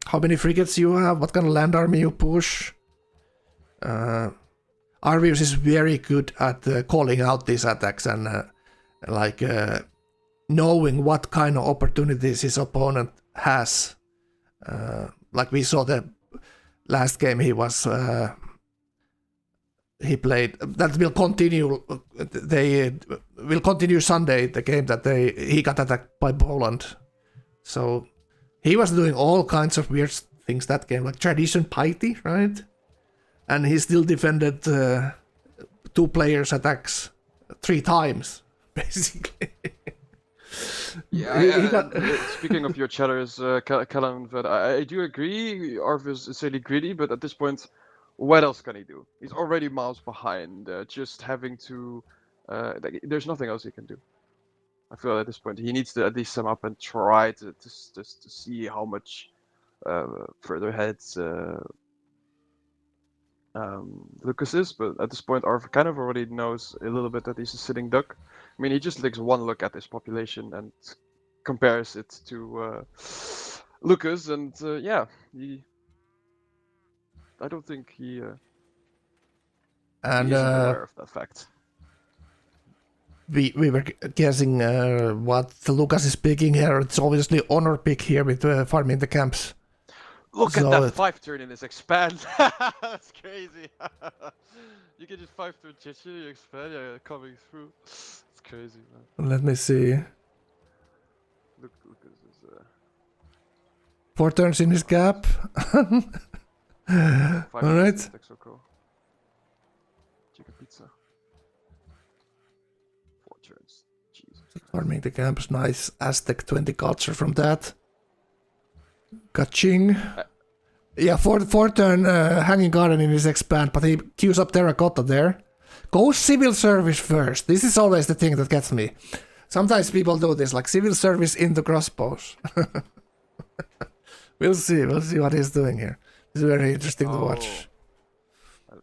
How many frigates you have, what kind of land army you push. Arvius is very good at calling out these attacks and knowing what kind of opportunities his opponent has. Like we saw the last game he played. That will continue. They will continue Sunday, the game that he got attacked by Poland. So he was doing all kinds of weird things that game, like tradition piety, right? And he still defended 2 players' attacks 3 times, basically. Speaking of your chatters, Callum, but I do agree. Arvius is really greedy, but at this point, what else can he do? He's already miles behind. Just having to, there's nothing else he can do. I feel at this point he needs to at least sum up and try to see how much further ahead Lucas is, but at this point Arv kind of already knows a little bit that he's a sitting duck. I mean, he just takes one look at this population and compares it to Lucas, and I don't think he isn't aware of that fact. We were guessing what Lucas is picking here. It's obviously honor pick here with farming the camps. Look at that 5 turn in this expand. That's crazy. You can just 5 turn Cheshire expand coming through. It's crazy, man. Let me see. Look at this. 4 turns in his gap. All right. So cool. Chicken pizza. 4 turns. Jesus. Farming the camps, nice Aztec 20 culture from that. Kaching. Yeah, 4 turn hanging garden in his expand, but he queues up terracotta there. Go civil service first. This is always the thing that gets me. Sometimes people do this, like civil service into crossbows. We'll see what he's doing here. It's very interesting to watch.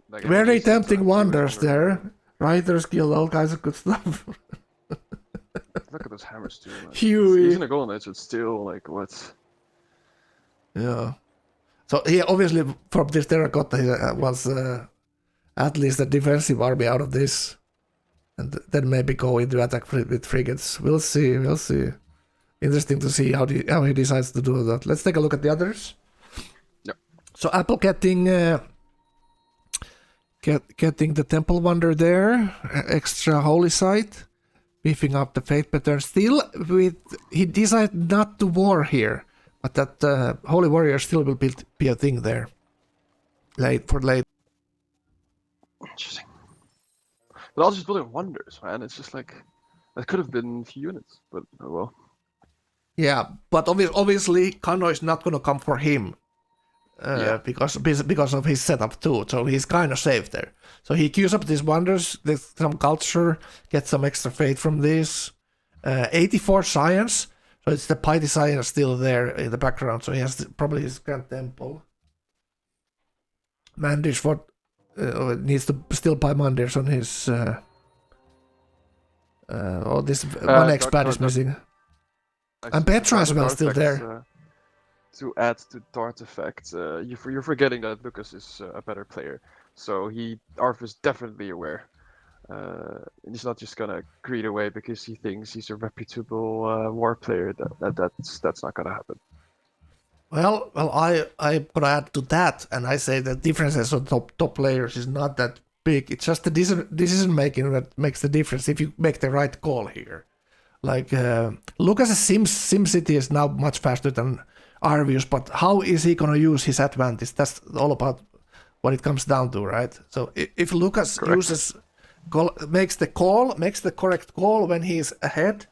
Very tempting wonders there. Writers Guild, all kinds of good stuff. Look at those hammers too. Man. Huey. He's in a golden age, it's still like what? Yeah. So he obviously from this terracotta he was at least a defensive army out of this, and then maybe go into attack with frigates. We'll see. Interesting to see how he decides to do that. Let's take a look at the others. Yep. So Apple getting the Temple Wonder there, extra holy site, beefing up the Fate Pattern. Still, he decided not to war here, but that Holy Warrior still will be a thing there. Late. Interesting. But I was just building wonders, man. It's just like that could have been a few units, but oh well. Yeah, but obviously Kanno is not gonna come for him. Because of his setup too, so he's kind of safe there. So he queues up these wonders, there's some culture, gets some extra fate from this. 84 science, so it's the piety science still there in the background, so he has probably his Grand Temple. Mandirs needs to still buy Mandirs on his... this one expand is missing. And Petra as well still there. To add to Dart effect, you're forgetting that Lucas is a better player, so Arvius definitely aware. He's not just gonna greed away because he thinks he's a reputable war player. That's not gonna happen. Well, I'm gonna add to that, and I say the differences on top players is not that big. It's just the decision making that makes the difference if you make the right call here. Like Lucas' SimCity is now much faster than Arvius, but how is he gonna use his advantage? That's all about what it comes down to, right? So if Lucas makes the correct call when he's ahead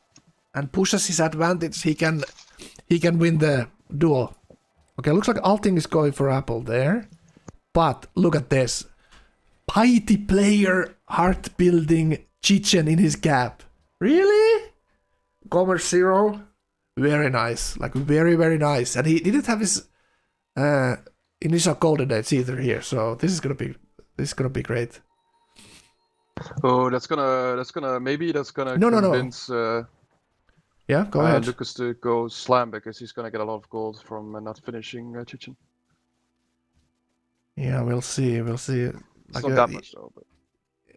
and pushes his advantage, he can win the duel. Okay, looks like Alting is going for Apple there, but look at this. Piety player heart building Chechen in his gap. Really? Commerce 0? Very nice, like very, very nice. And he didn't have his initial golden dates either here, so this is gonna be great. Oh, that's gonna convince yeah, go ahead. Lucas to go slam because he's gonna get a lot of gold from not finishing Chechen. Yeah, we'll see. It's not that much though, but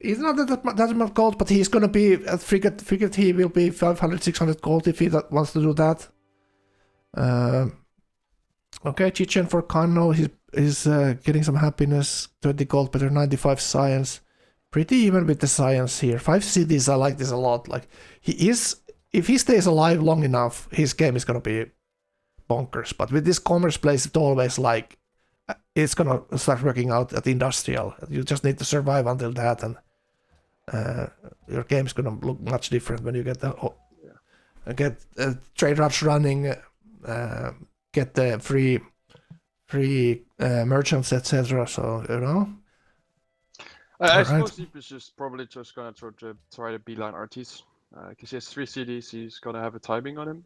he's not that much gold, but he's gonna be at frigate. He will be 500, 600 gold if he wants to do that. Okay, Chechen for Kanno. He's getting some happiness. 20 gold, better 95 science. Pretty even with the science here. 5 cities. I like this a lot. Like if he stays alive long enough, his game is gonna be bonkers. But with this commerce place, it's always like it's gonna start working out at industrial. You just need to survive until that, and your game is gonna look much different when you get trade routes running, get the free merchants, etc. So you know. I suppose he's just probably just gonna try to beeline Artis, because he has 3 cities. He's gonna have a timing on him.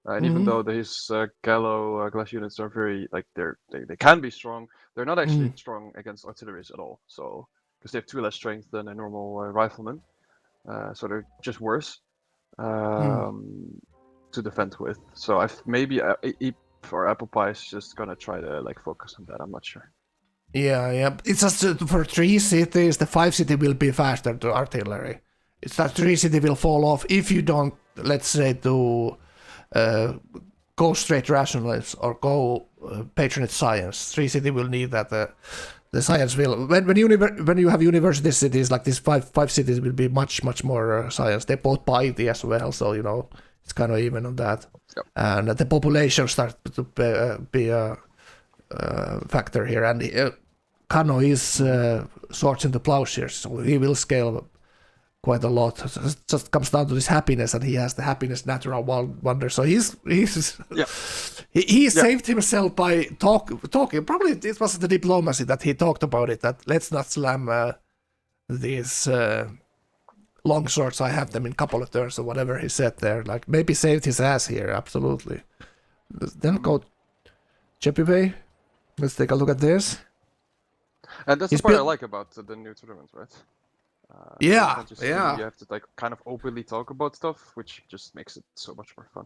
And even though his Gallo glass units are very they can be strong, they're not actually strong against artilleries at all. So because they have 2 less strength than a normal rifleman, so they're just worse to defend with. So maybe for Apple Pie is just gonna try to focus on that. I'm not sure. Yeah. It's just for 3 cities, the 5 city will be faster to artillery. It's that 3 city will fall off if you don't, let's say, go straight rationalists or go patronage science. 3 city will need that. The science will when you have university cities like this, 5 cities will be much more science. They both piety as well, so you know it's kind of even on that. Yep. And the population starts to be a factor here. And Kanno is swords into plowshares, so he will scale quite a lot. It just comes down to this happiness, and he has the happiness natural wonder. So he saved himself by talking. Probably it was the diplomacy that he talked about it. That let's not slam these long swords. I have them in a couple of turns or whatever he said there. Like maybe saved his ass here. Absolutely. Then go Yebiwe. Let's take a look at this. And that's the part I like about the new tournament, right? You Yeah, can't just yeah. You have to like kind of openly talk about stuff, which just makes it so much more fun.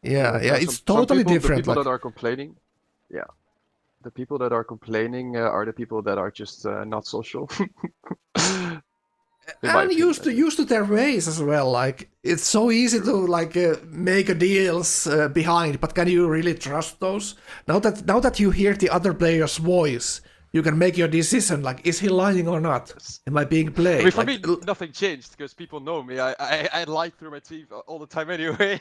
Yeah, Like, yeah, it's totally people, different. The people Like, that are complaining, yeah, the people that are complaining are the people that are just not social. In my and opinion, used to their ways as well. Like, it's so easy to like make a deals behind, but can you really trust those? Now that you hear the other player's voice, you can make your decision. Like, is he lying or not? Am I being played? I mean, for like, me, nothing changed because people know me. I lie through my teeth all the time anyway.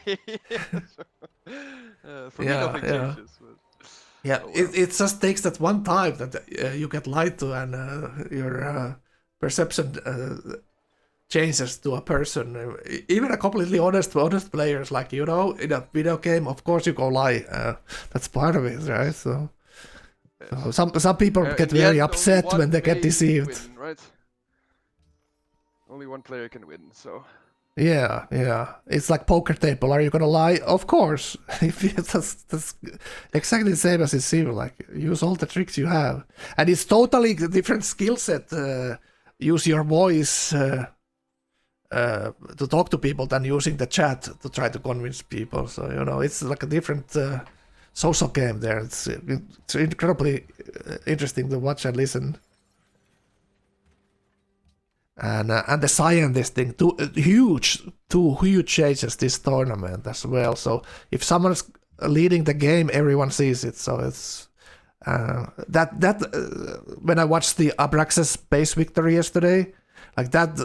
For me, nothing changes. But... Yeah, Oh, well. it just takes that one time that you get lied to and your perception changes to a person. Even a completely honest players, like, in a video game, of course you go lie. That's part of it, right? So some people get In the very end, upset only when they one get way deceived. Win, right? Only one player can win, so... Yeah. It's like poker table. Are you gonna lie? Of course. That's exactly the same as in Civil. Like, use all the tricks you have, and it's totally different skill set. Use your voice to talk to people than using the chat to try to convince people. So it's like a different social game there. It's incredibly interesting to watch and listen. And the scientist thing, two huge changes this tournament as well. So if someone's leading the game, everyone sees it. So it's when I watched the Abraxas space victory yesterday, like that,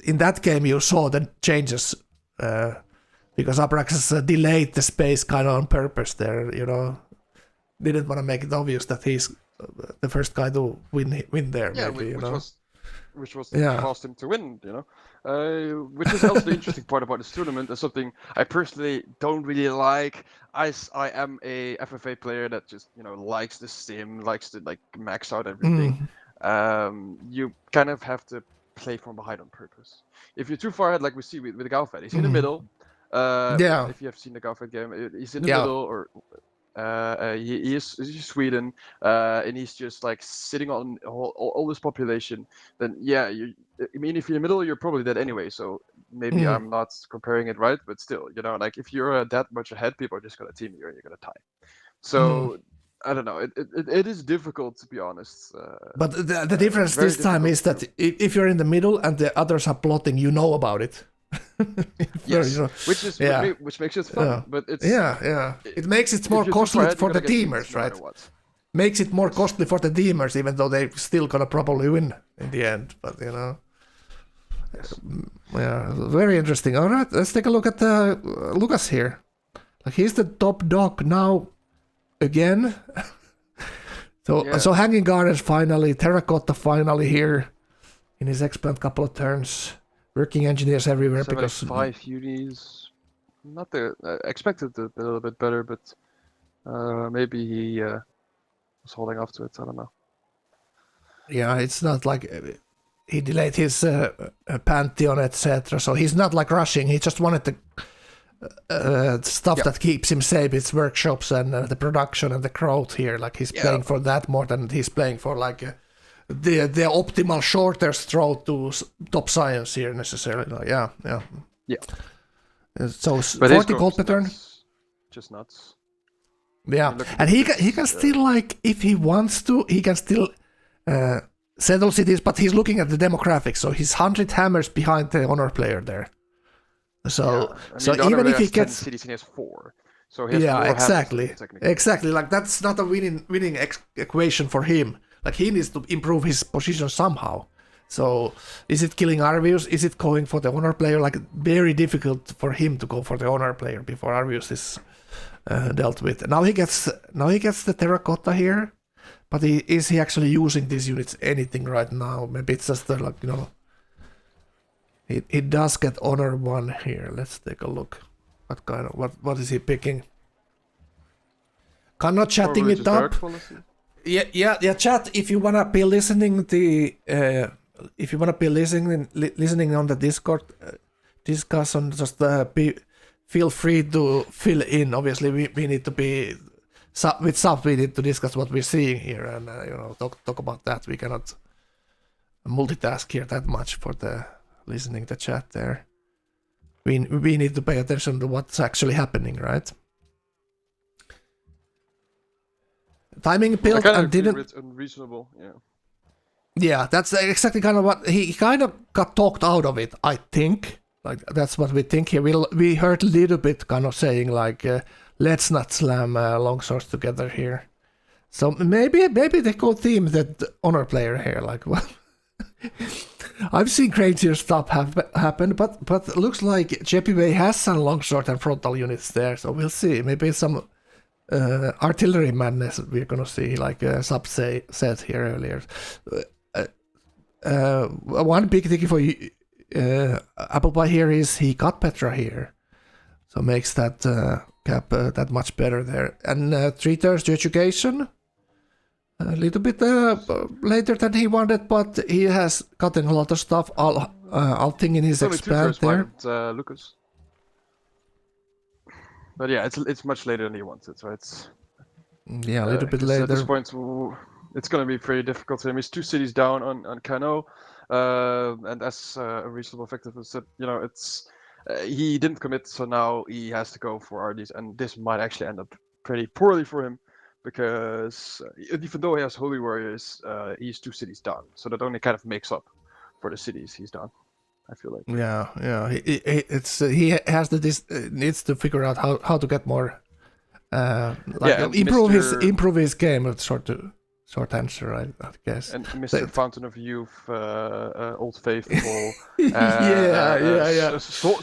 in that game you saw the changes because Abraxas delayed the space kind of on purpose there. Didn't want to make it obvious that he's the first guy to win there. Yeah, maybe, which was Yeah. caused him to win, which is also the interesting part about this tournament, and something I personally don't really like. I am a FFA player that just likes the sim, likes to like max out everything. You kind of have to play from behind on purpose. If you're too far ahead, like we see with the Galfed, he's in the middle. Yeah. If you have seen the Galfed game, he's in the Yeah. middle, or he's Sweden, and he's just like sitting on all this population. Then yeah, I mean, if you're in the middle, you're probably dead anyway. So maybe I'm not comparing it right, but still, like if you're that much ahead, people are just gonna team you and you're gonna tie. So I don't know. It is difficult, to be honest. But the difference this time is that if you're in the middle and the others are plotting, you know about it. Yes, which makes it fun. But it's it makes it more costly for the teamers, right? Makes it more costly for the teamers, even though they're still gonna probably win in the end. But Yes. yeah, very interesting. All right, let's take a look at Lucas here. Like, he's the top dog now again. So Hanging Gardens finally, Terracotta finally here in his explant couple of turns. Working engineers everywhere because 5 unis. Not the expected a little bit better, but maybe he was holding off to it. I don't know. Yeah, it's not like he delayed his Pantheon, etc. So he's not like rushing. He just wanted the stuff that keeps him safe. It's workshops and the production and the growth here. Like, he's playing for that more than he's playing for like the optimal shortest road to top science here necessarily. Like, yeah. So 40 gold per turn. Just nuts. Yeah, and he can still, like, if he wants to, he can still settle cities, but he's looking at the demographics, so he's 100 hammers behind the honor player there. So even if he gets cities, he has 4. So he has exactly. Like, that's not a winning equation for him. Like, he needs to improve his position somehow. So is it killing Arvius? Is it going for the honor player? Like, very difficult for him to go for the honor player before Arvius is dealt with. Now he gets the terracotta here, but is he actually using these units anything right now? Maybe it's just he does get honor 1 here. Let's take a look. What is he picking? Kanno chatting it up. Yeah, chat. If you wanna be listening listening on the Discord discussion, just feel free to fill in. Obviously, we need to be with sub. We need to discuss what we're seeing here and talk about that. We cannot multitask here that much for the listening the chat there. We need to pay attention to what's actually happening, right? Timing built and didn't. It's unreasonable. Yeah. Yeah, that's exactly kind of what he kind of got talked out of it. I think, like that's what we think here. We heard a little bit kind of saying like, let's not slam longswords together here. So maybe they could theme that honor player here. Like, well, I've seen crazier stuff happen, but looks like Yebiwe has some longsword and frontal units there. So we'll see. Maybe some artillery madness we're gonna see, like Sub said here earlier. One big thing for Apple Pie here is he got Petra here, so makes that cap that much better there. And 3 turns to education, a little bit later than he wanted, but he has gotten a lot of stuff. I'll think in his expand there. Lucas. But yeah, it's much later than he wanted, so it's yeah, a little bit later. At this point, it's going to be pretty difficult for him. He's 2 cities down on Kanno, and as a reasonable effective said, you know, it's he didn't commit, so now he has to go for Arvius, and this might actually end up pretty poorly for him, because even though he has Holy Warriors, he's 2 cities down, so that only kind of makes up for the cities he's down. I feel like. Yeah. He has needs to figure out how to get more, improve his game. Short answer, I guess. And Mr. Fountain of Youth, Old Faithful.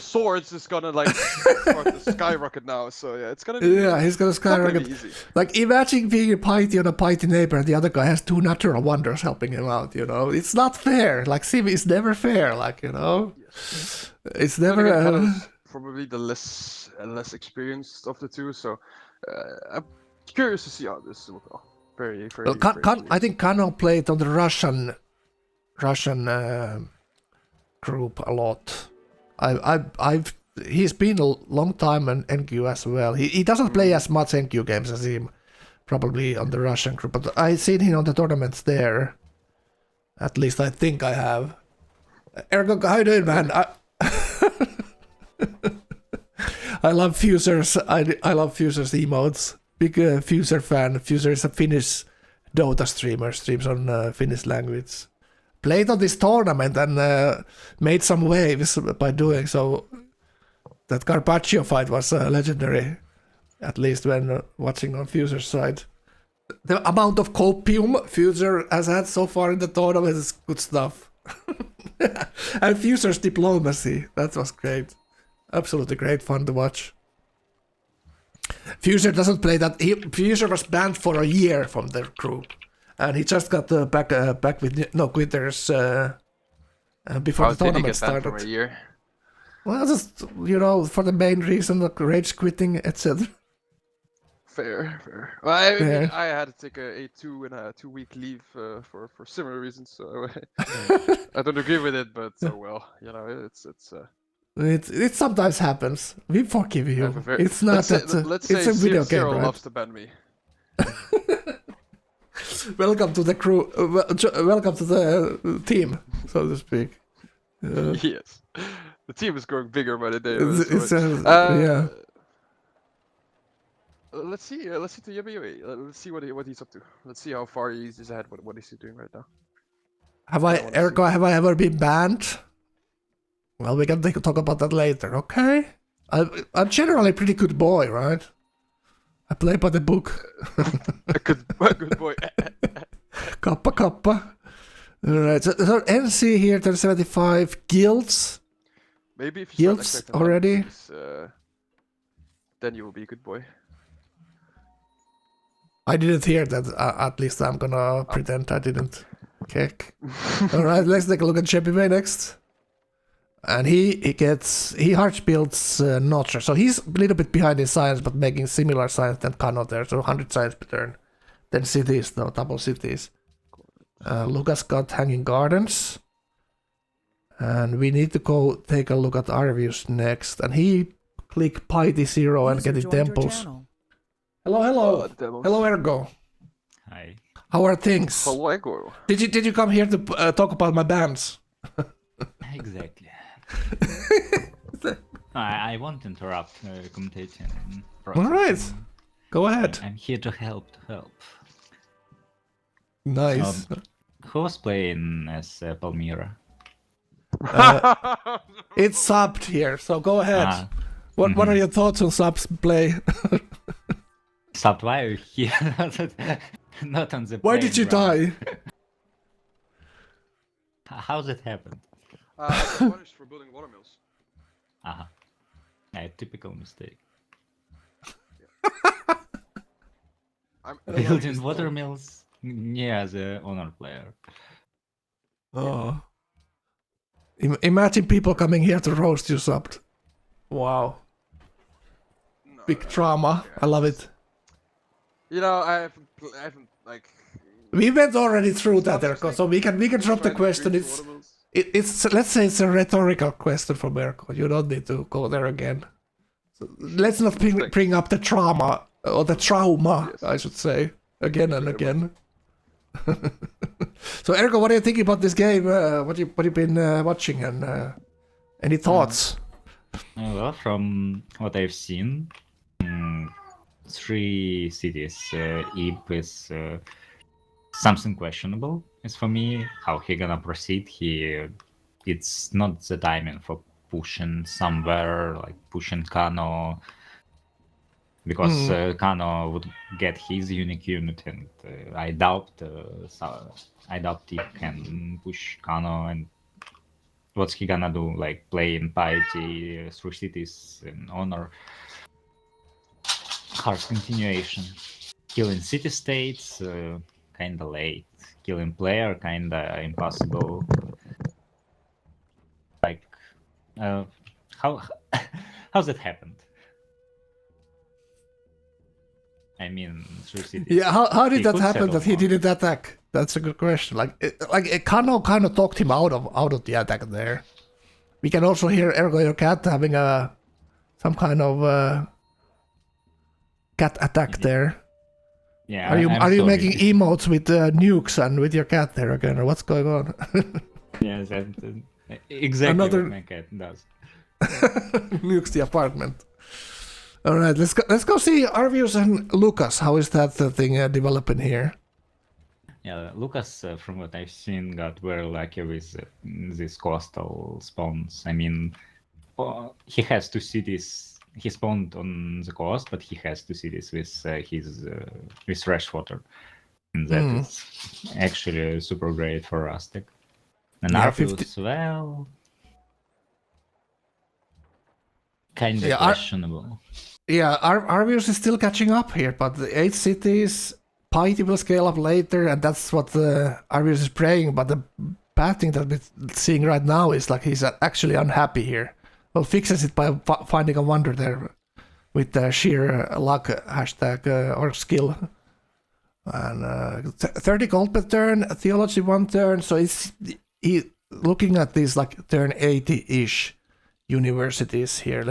Swords is gonna like start to skyrocket now. So yeah, it's gonna be. Yeah, he's gonna skyrocket. Easy. Like imagine being a piety on a piety neighbor, and the other guy has 2 natural wonders helping him out. You know, it's not fair. Like Civ is never fair. Like Yes. It's never. Probably the less experienced of the 2. So I'm curious to see how this will go. Very I think Kanno played on the Russian group a lot. He's been a long time in NQ as well. He doesn't play as much NQ games as him, probably on the Russian group. But I've seen him on the tournaments there. At least I think I have. Ergo, how you doing, man? I love Fusers. I love Fusers emotes. Big Fuser fan. Fuser is a Finnish Dota streamer, streams on Finnish language. Played on this tournament and made some waves by doing so. That Carpaccio fight was legendary, at least when watching on Fuser's side. The amount of copium Fuser has had so far in the tournament is good stuff. And Fuser's diplomacy, that was great. Absolutely great fun to watch. Fuser doesn't play that. Fuser was banned for a year from the group, and he just got back with no quitters before the tournament started. For a year? Well, just for the main reason, like rage quitting, etc. Fair. Well, I had to take a 2-week leave for similar reasons, so I don't agree with it, but well, It sometimes happens. We forgive you. It's not let's it's say a video game, Zero right? loves to ban me. Welcome to the crew. Welcome to the team, so to speak. Yes, the team is growing bigger by the day. Yeah. Let's see to Yebiwe. Let's see what he's up to. Let's see how far he's ahead. What is he doing right now? Have I ever been banned? Well, we can talk about that later, okay? I'm generally a pretty good boy, right? I play by the book. a good boy. Kappa. Alright, so NC here, 75 guilds. Maybe if you guilds already. Then you will be a good boy. I didn't hear that. At least I'm gonna pretend I didn't kick. Alright, let's take a look at Yebiwe next. And he hard builds Notcher, so he's a little bit behind in science, but making similar science than Kanno there, so 100 science per turn. Then cities, though, double cities. Luca's got Hanging Gardens. And we need to go take a look at Arvius next. And he click Piety 0 and get his temples. Hello. Hello, Ergo. Hi. How are things? Hello. Did you come here to talk about my bands? Exactly. I won't interrupt commentating process. All right, go ahead. I'm here to help. Nice. Who was playing as Palmyra? It's subbed here, so go ahead. What are your thoughts on subs play? Subbed, why are you here? Not on the Why did you die? How's it happened? I got punished for building watermills. A typical mistake. I'm Building watermills near the honor player. Oh. Imagine people coming here to roast you subbed. Wow. No, Big trauma. I love it. You know, I haven't like. We went already through that, Ergo, so we can drop the question. It's let's say it's a rhetorical question from Ergo. You don't need to go there again. So let's not bring up the trauma or the trauma, yes. I should say, again and again. So Ergo, what are you thinking about this game? What you been watching and any thoughts? Well, from what I've seen, 3 cities. Ib is something questionable. It's for me how he gonna proceed. It's not the timing for pushing somewhere, like pushing Kanno, because Kanno would get his unique unit, and I doubt he can push Kanno. And what's he gonna do? Like play in piety through cities in honor? Hard continuation. Killing city states, kinda late. Killing player, kinda impossible. Like, how's it happened? I mean, through cities. Yeah, how did that happen settle that he more. didn't attack? That's a good question. Like Kanno kind of talked him out of the attack there. We can also hear Ergo your cat having some kind of cat attack there. Yeah, Are you sorry. making emotes with nukes and with your cat there again, or what's going on? Yeah, exactly Another- what my cat does. Nukes the apartment. All right, let's go see Arvius and Lucas. How is that thing developing here? Yeah, Lucas, from what I've seen, got very lucky with these coastal spawns. I mean, he has 2 cities. He spawned on the coast, but he has 2 cities with freshwater, and that is actually super great for Rustic. And Yeah, Arvius, well, kind of Yeah, questionable. Yeah, Arvius is still catching up here, but the 8 cities, piety will scale up later, and that's what Arvius is praying. But the bad thing that we're seeing right now is like he's actually unhappy here. Well, fixes it by finding a wonder there with the sheer luck hashtag or skill. And 30 gold per turn, theology 1 turn, so he looking at these like turn 80-ish universities here.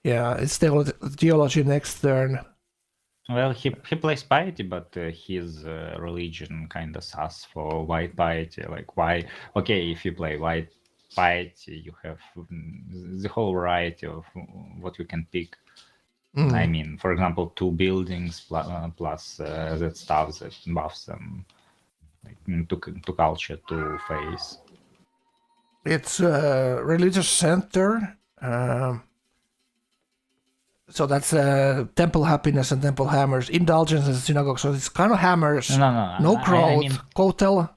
It's theology next turn. Well, he plays piety, but his religion kind of sus for white piety. Like, why? Okay, if you play white piety, you have the whole variety of what you can pick. I mean, for example, 2 buildings plus that stuff that buffs them, like, to culture, to face. It's a religious center. So that's temple happiness and temple hammers, indulgence and synagogue. So it's kind of hammers. No growth. I mean, Kotel,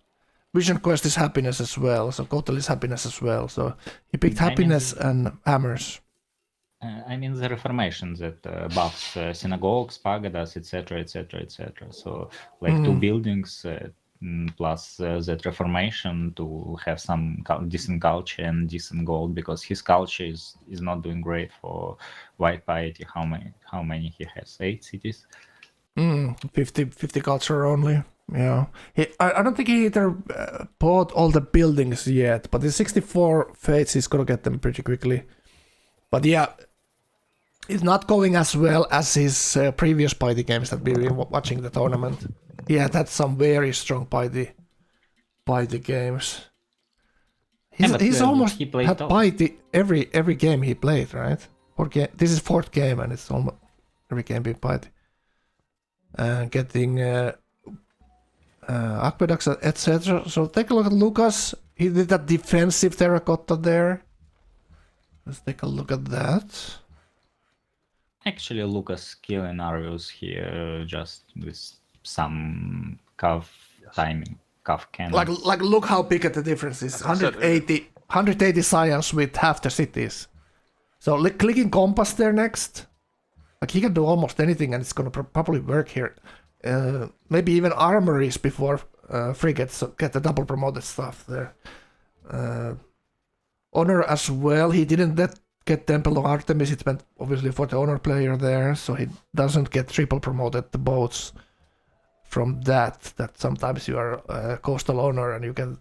Vision Quest is happiness as well. So Kotel is happiness as well. So he picked happiness and hammers. I mean the Reformation that buffs synagogues, pagodas, etc., etc., etc. So like 2 buildings plus that Reformation to have some decent culture and decent gold, because his culture is not doing great for white piety. How many he has? 8 cities. 50 culture only. Yeah, I don't think he either bought all the buildings yet, but the 64 fates he's gonna get them pretty quickly. But yeah, it's not going as well as his previous piety games that we've been watching the tournament. Yeah, that's some very strong piety games. He's almost he played had top. piety every game he played, right? This is 4th game, and it's almost every game been piety. Getting aqueducts, etc. So take a look at Lucas. He did that defensive terracotta there. Let's take a look at that. Actually, Lucas killing Arvius here just with some timing, cannon. Like look how big the difference is. As I said earlier. 180 science with half the cities. So clicking compass there next. Like he can do almost anything, and it's gonna probably work here. Maybe even armories before frigates, so get the double promoted stuff there. Honor as well. He didn't get Temple of Artemis. It went obviously for the honor player there, so he doesn't get triple promoted the boats from that. That sometimes you are coastal honor and you can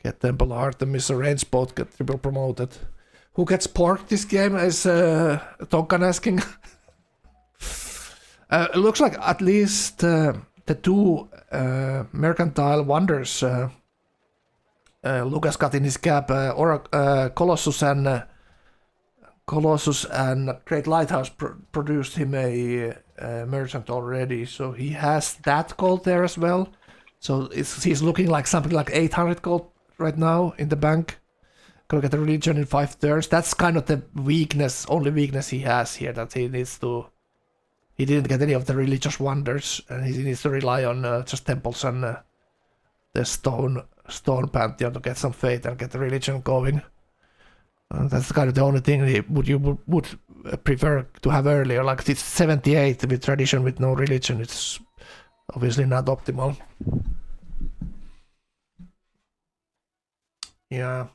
get Temple of Artemis or range boat get triple promoted. Who gets porked this game is Tonkan asking. It looks like at least the two mercantile wonders Lucas got in his cap, Colossus and Great Lighthouse produced him a merchant already, so he has that gold there as well. So he's looking like something like 800 gold right now in the bank. Gonna get the religion in 5 turns. That's kind of the only weakness he has here, that he needs to. He didn't get any of the religious wonders, and he needs to rely on just temples and the stone pantheon to get some faith and get the religion going. That's kind of the only thing you would prefer to have earlier. Like it's 78 with tradition with no religion. It's obviously not optimal. Yeah.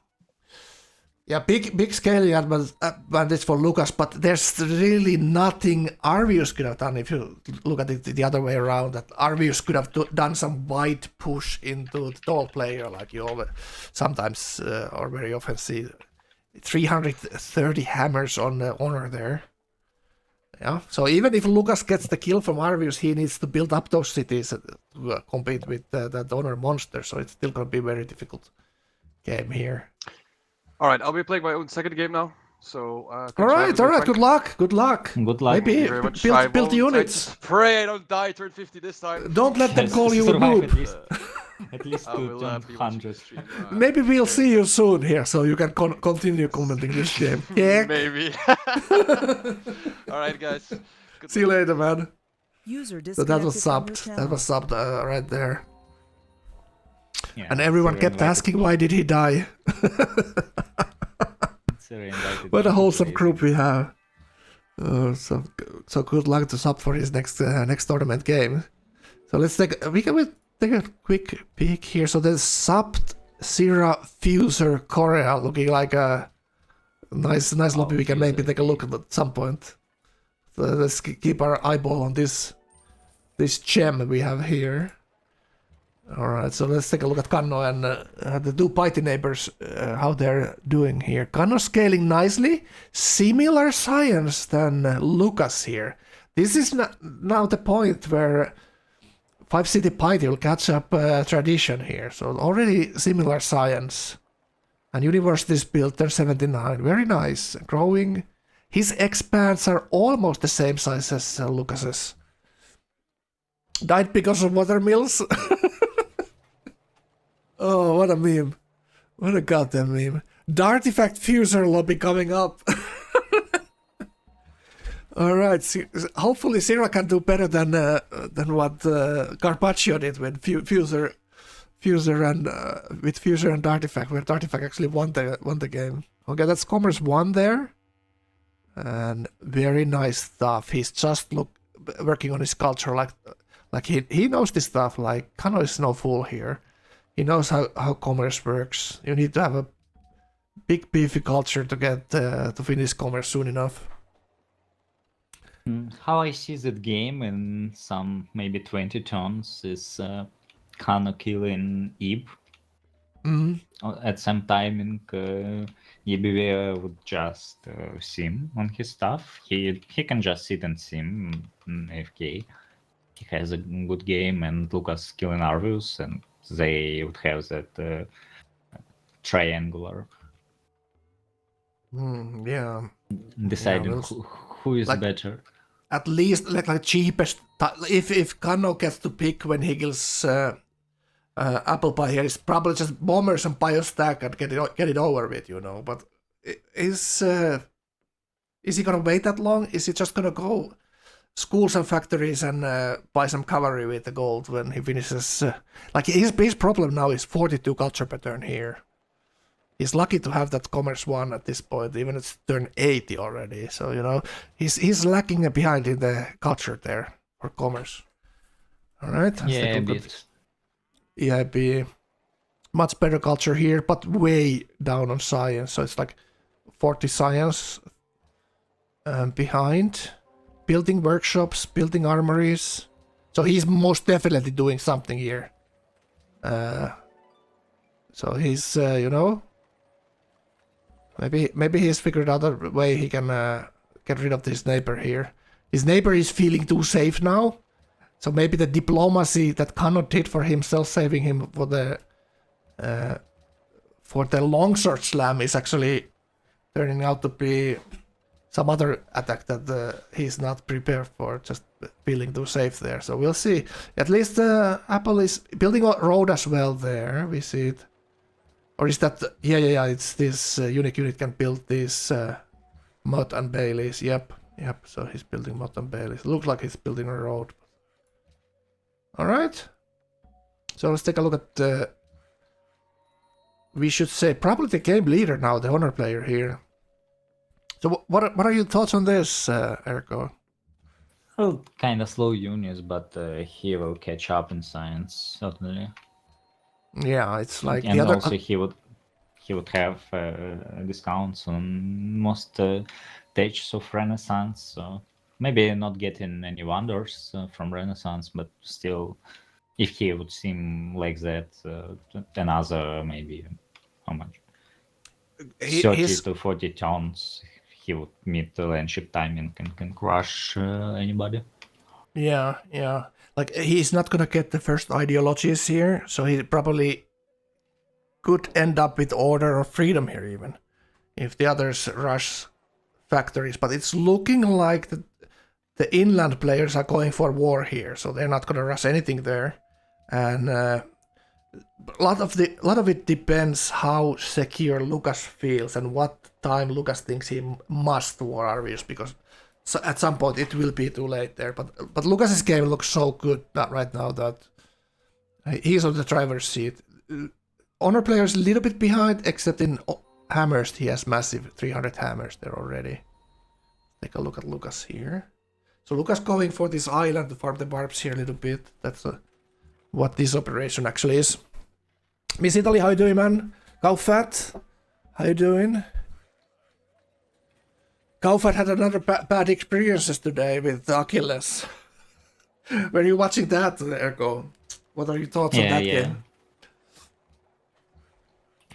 Yeah, big scaling advantage for Lucas, but there's really nothing Arvius could have done if you look at it the other way around. That Arvius could have done some wide push into the tall player, like you sometimes or very often see. 330 hammers on honor there. Yeah, so even if Lucas gets the kill from Arvius, he needs to build up those cities to compete with that honor monster. So it's still gonna be a very difficult game here. All right, I'll be playing my own second game now. So. All right. Good luck. Good luck. Maybe build units. Pray I don't die turn 50 this time. Don't let them call you a noob. At least I will to be 100. Maybe we'll see you soon here, so you can continue commenting this game. Yeah. Maybe. All right, guys. Good See you later, man. User So that was disconnected from your subbed. That was subbed right there. Yeah, And everyone kept asking, why did he die? What a wholesome group we have. So good luck to sub for his next tournament game. So we can take a quick peek here. So there's subbed Sierra Fuser Korea, looking like a nice lobby. We can maybe take a look at some point. So let's keep our eyeball on this gem we have here. Alright, so let's take a look at Kanno and the two piety neighbors, how they're doing here. Kanno scaling nicely, similar science than Lucas here. This is now the point where 5 city piety will catch up tradition here. So already similar science. And universities built, they're 79, very nice, growing. His expands are almost the same size as Lucas's. Died because of watermills? Oh, what a meme. What a goddamn meme. The artifact fuser lobby coming up. Alright, hopefully Sierra can do better than what Carpaccio did with Fuser and Artifact, where Artifact actually won the game. Okay, that's Commerce 1 there. And very nice stuff. He's just working on his culture like he knows this stuff. Like Kanno is no fool here. He knows how commerce works. You need to have a big beefy culture to get to finish commerce soon enough. How I see that game in some maybe 20 turns is Kanno killing Ib. At some timing, Yebiwe would just sim on his stuff. He can just sit and sim AFK. he has a good game, and Luca's killing Arvius, and they would have that triangular Yeah. deciding we'll who is like- better. At least like cheapest. If Kanno gets to pick when he kills apple pie here, it's probably just bombers and biostack and get it over with, you know. But is he gonna wait that long? Is he just gonna go schools and factories and buy some cavalry with the gold when he finishes? Like his problem now is 42 culture per turn here. He's lucky to have that commerce 1 at this point, even it's turn 80 already. So, you know, he's lacking behind in the culture there for commerce. All right. Yeah, a bit. EIB, much better culture here, but way down on science. So it's like 40 science behind. Building workshops, building armories. So he's most definitely doing something here. So he's, you know, maybe he's figured out a way he can get rid of this neighbor here. His neighbor is feeling too safe now. So maybe the diplomacy that Kanno did for himself, saving him for the longsword slam, is actually turning out to be some other attack that he's not prepared for, just feeling too safe there. So we'll see. At least Apple is building a road as well there. We see it. Or is that... Yeah, it's this unique unit can build these Mott and Baileys. Yep, so he's building Mott and Baileys. Looks like he's building a road. Alright. So let's take a look at the... We should say probably the game leader now, the honor player here. So what are your thoughts on this, Ergo? Well, kind of slow units, but he will catch up in science, certainly. Yeah, it's like And the other... also he would have discounts on most stages of Renaissance, so maybe not getting any wonders from Renaissance, but still, if he would seem like that, another maybe, how much? 30 to 40 turns, he would meet the landship timing and can crush anybody. Yeah. Like, he's not gonna get the first ideologies here, so he probably could end up with Order or Freedom here even, if the others rush factories. But it's looking like the inland players are going for war here, so they're not gonna rush anything there. And a lot of it depends how secure Lucas feels and what time Lucas thinks he must war Arvius, because at some point it will be too late there. But Lucas's game looks so good right now that he's on the driver's seat. Honor player is a little bit behind, except in hammers he has massive 300 hammers there already. Take a look at Lucas here. So Lucas going for this island to farm the barbs here a little bit. That's what this operation actually is. Miss Italy, how you doing, man? Kaufat, how you doing? Kaufat had another bad experiences today with Achilles. Were you watching that, Ergo? What are your thoughts on that game?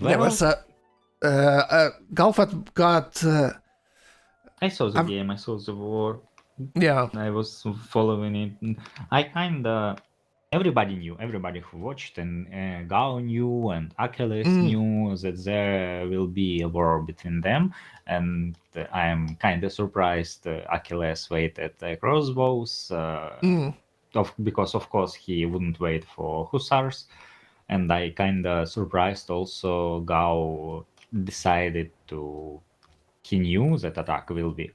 Well, There was Kaufat got... I saw the game, I saw the war. Yeah. I was following it. I kinda... Everybody who watched, and Gao knew, and Achilles knew that there will be a war between them, and I'm kinda surprised Achilles waited crossbows, because of course he wouldn't wait for hussars, and I kinda surprised also Gao decided to... He knew that attack will be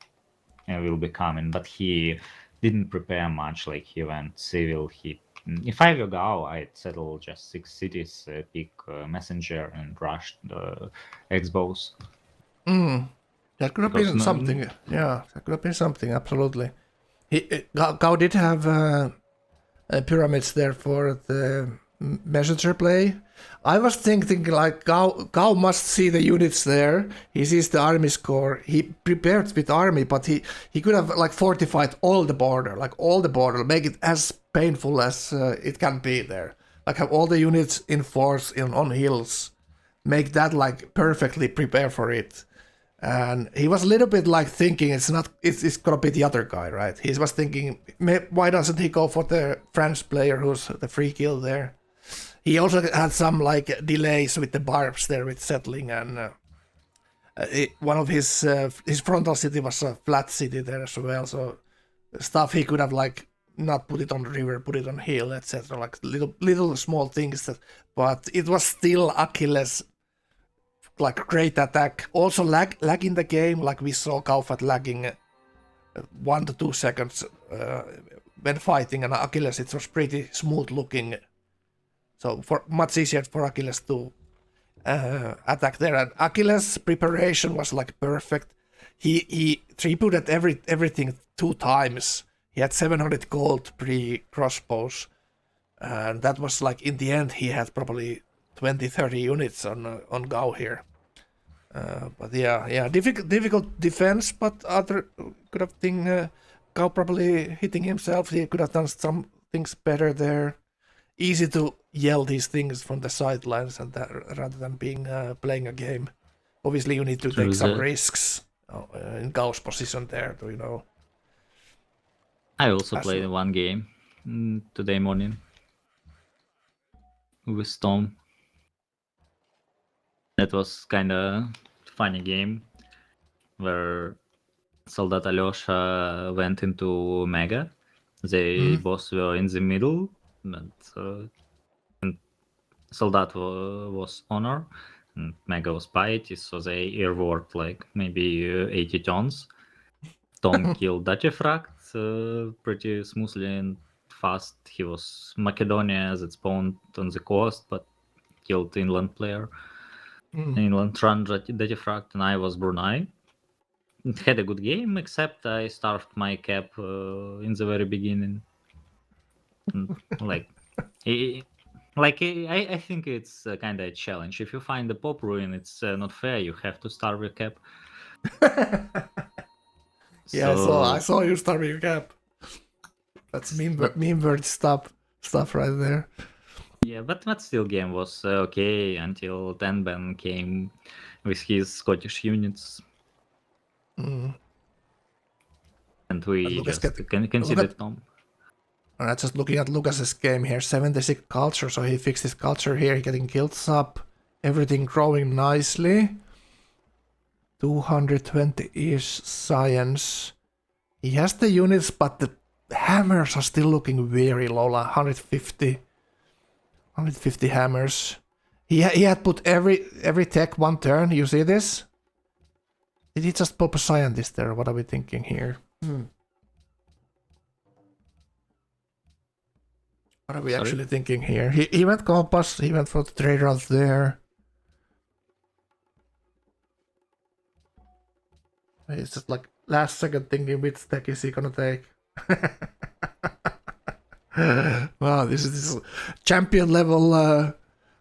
coming, but he didn't prepare much. Like, he went civil. If I were Gao, I'd settle just 6 cities, pick messenger, and rush the X-bows. That could have been something. Yeah, that could have been something, absolutely. Gao did have pyramids there for the messenger play. I was thinking, like, Gao must see the units there. He sees the army score. He prepared with army, but he could have, like, fortified all the border, make it as painful as it can be there. Like, have all the units in force on hills, make that, like, perfectly prepare for it. And he was a little bit like thinking it's gonna be the other guy, right? He was thinking, why doesn't he go for the French player who's the free kill there? He also had some like delays with the barbs there with settling, and one of his frontal city was a flat city there as well. So stuff he could have like not put it on the river, put it on hill, etc. Like little small things but it was still Achilles. Like great attack. Also lag in the game, like we saw Kaufat lagging 1 to 2 seconds when fighting, and Achilles it was pretty smooth looking. So much easier for Achilles to attack there. And Achilles' preparation was like perfect. He tributed everything 2 times. He had 700 gold pre-crossbows, and that was like in the end he had probably 20-30 units on Gao here. But yeah, difficult defense, but other could have been Gao probably hitting himself. He could have done some things better there. Easy to yell these things from the sidelines and that, rather than being playing a game. Obviously, you need to take some risks in Gao's position there. Do you know? I also played one game today morning with Storm. That was kind of funny game where Soldat Alyosha went into Mega. They both were in the middle, and Soldat was Honor, and Mega was Piety, so they airworked like maybe 80 tons. Tom killed Dachefract pretty smoothly and fast. He was Macedonia that spawned on the coast, but killed inland player. Inland run Dachefract, and I was Brunei. It had a good game, except I starved my cap in the very beginning. I think it's kind of a challenge. If you find the pop ruin, it's not fair. You have to starve your cap. Yeah, I saw you starving your cap. That's meme word stuff right there. Yeah, but still game was okay until Tenben came with his Scottish units. And we just considered Tom. Alright, just looking at Lucas's game here, 76 culture, so he fixed his culture here, getting guilds up, everything growing nicely. 220-ish science. He has the units, but the hammers are still looking very low, like 150 hammers. He had put every tech 1 turn. You see this? Did he just pop a scientist there? What are we thinking here? What are we actually thinking here? He went compass. He went for the trade route there. It's just like last second thinking which tech is he gonna take. Wow, this is champion level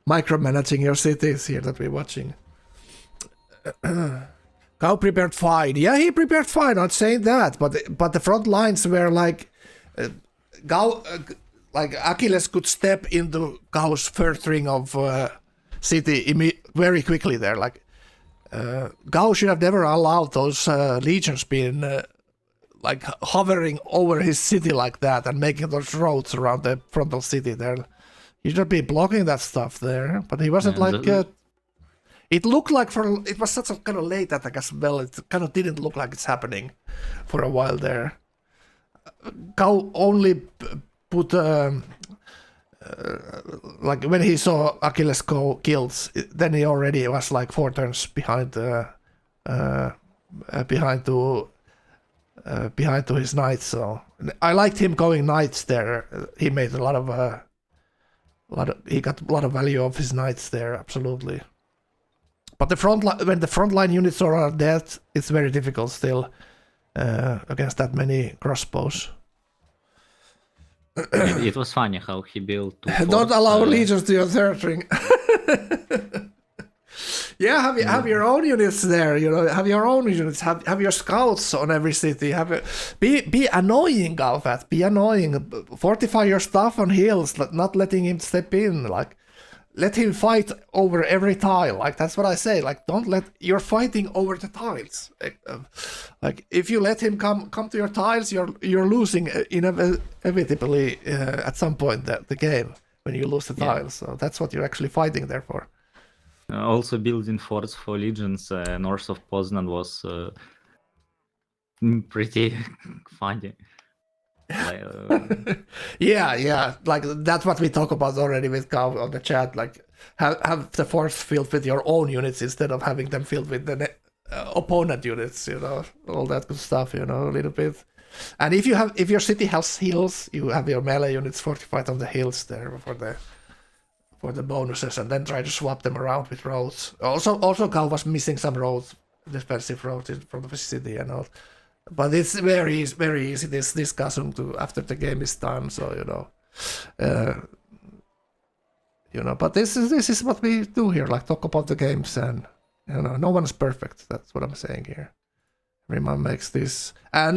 micromanaging your cities here that we're watching. Gao prepared fine. Yeah, he prepared fine. Not saying that, but the front lines were like Gao, like Achilles could step into Gao's first ring of city very quickly there. Like Gao should have never allowed those legions being like hovering over his city like that and making those roads around the frontal city there. He should be blocking that stuff there, but he wasn't it looked like it was such a kind of late attack as well. It kind of didn't look like it's happening for a while there. Gao only put like when he saw Achilles go kills, then he already was like 4 turns behind to his knights. So I liked him going knights there. He made he got a lot of value of his knights there, absolutely. But when the frontline units are dead, it's very difficult still against that many crossbows. It was funny how he built. Don't allow legions to your third ring. Yeah, have your own units there. You know, have your own units. Have your scouts on every city. Be annoying, Galfat. Be annoying. Fortify your stuff on hills. Not letting him step in. Like let him fight over every tile. Like that's what I say. Like don't let you're fighting over the tiles. Like if you let him come to your tiles, you're losing inevitably at some point the game when you lose the tiles. So that's what you're actually fighting there for. Also, building forts for legions north of Poznan was pretty funny. Yeah, like that's what we talk about already with Kav on the chat. Like have the forts filled with your own units instead of having them filled with the opponent units. You know, all that good stuff. You know, a little bit. And if your city has hills, you have your melee units fortified on the hills there for the bonuses, and then try to swap them around with roads. Also Kav was missing some roads, defensive roads from the city and all. But it's very easy this discussion to after the game is done. So But this is what we do here. Like talk about the games, and no one's perfect. That's what I'm saying here. Everyone makes this, and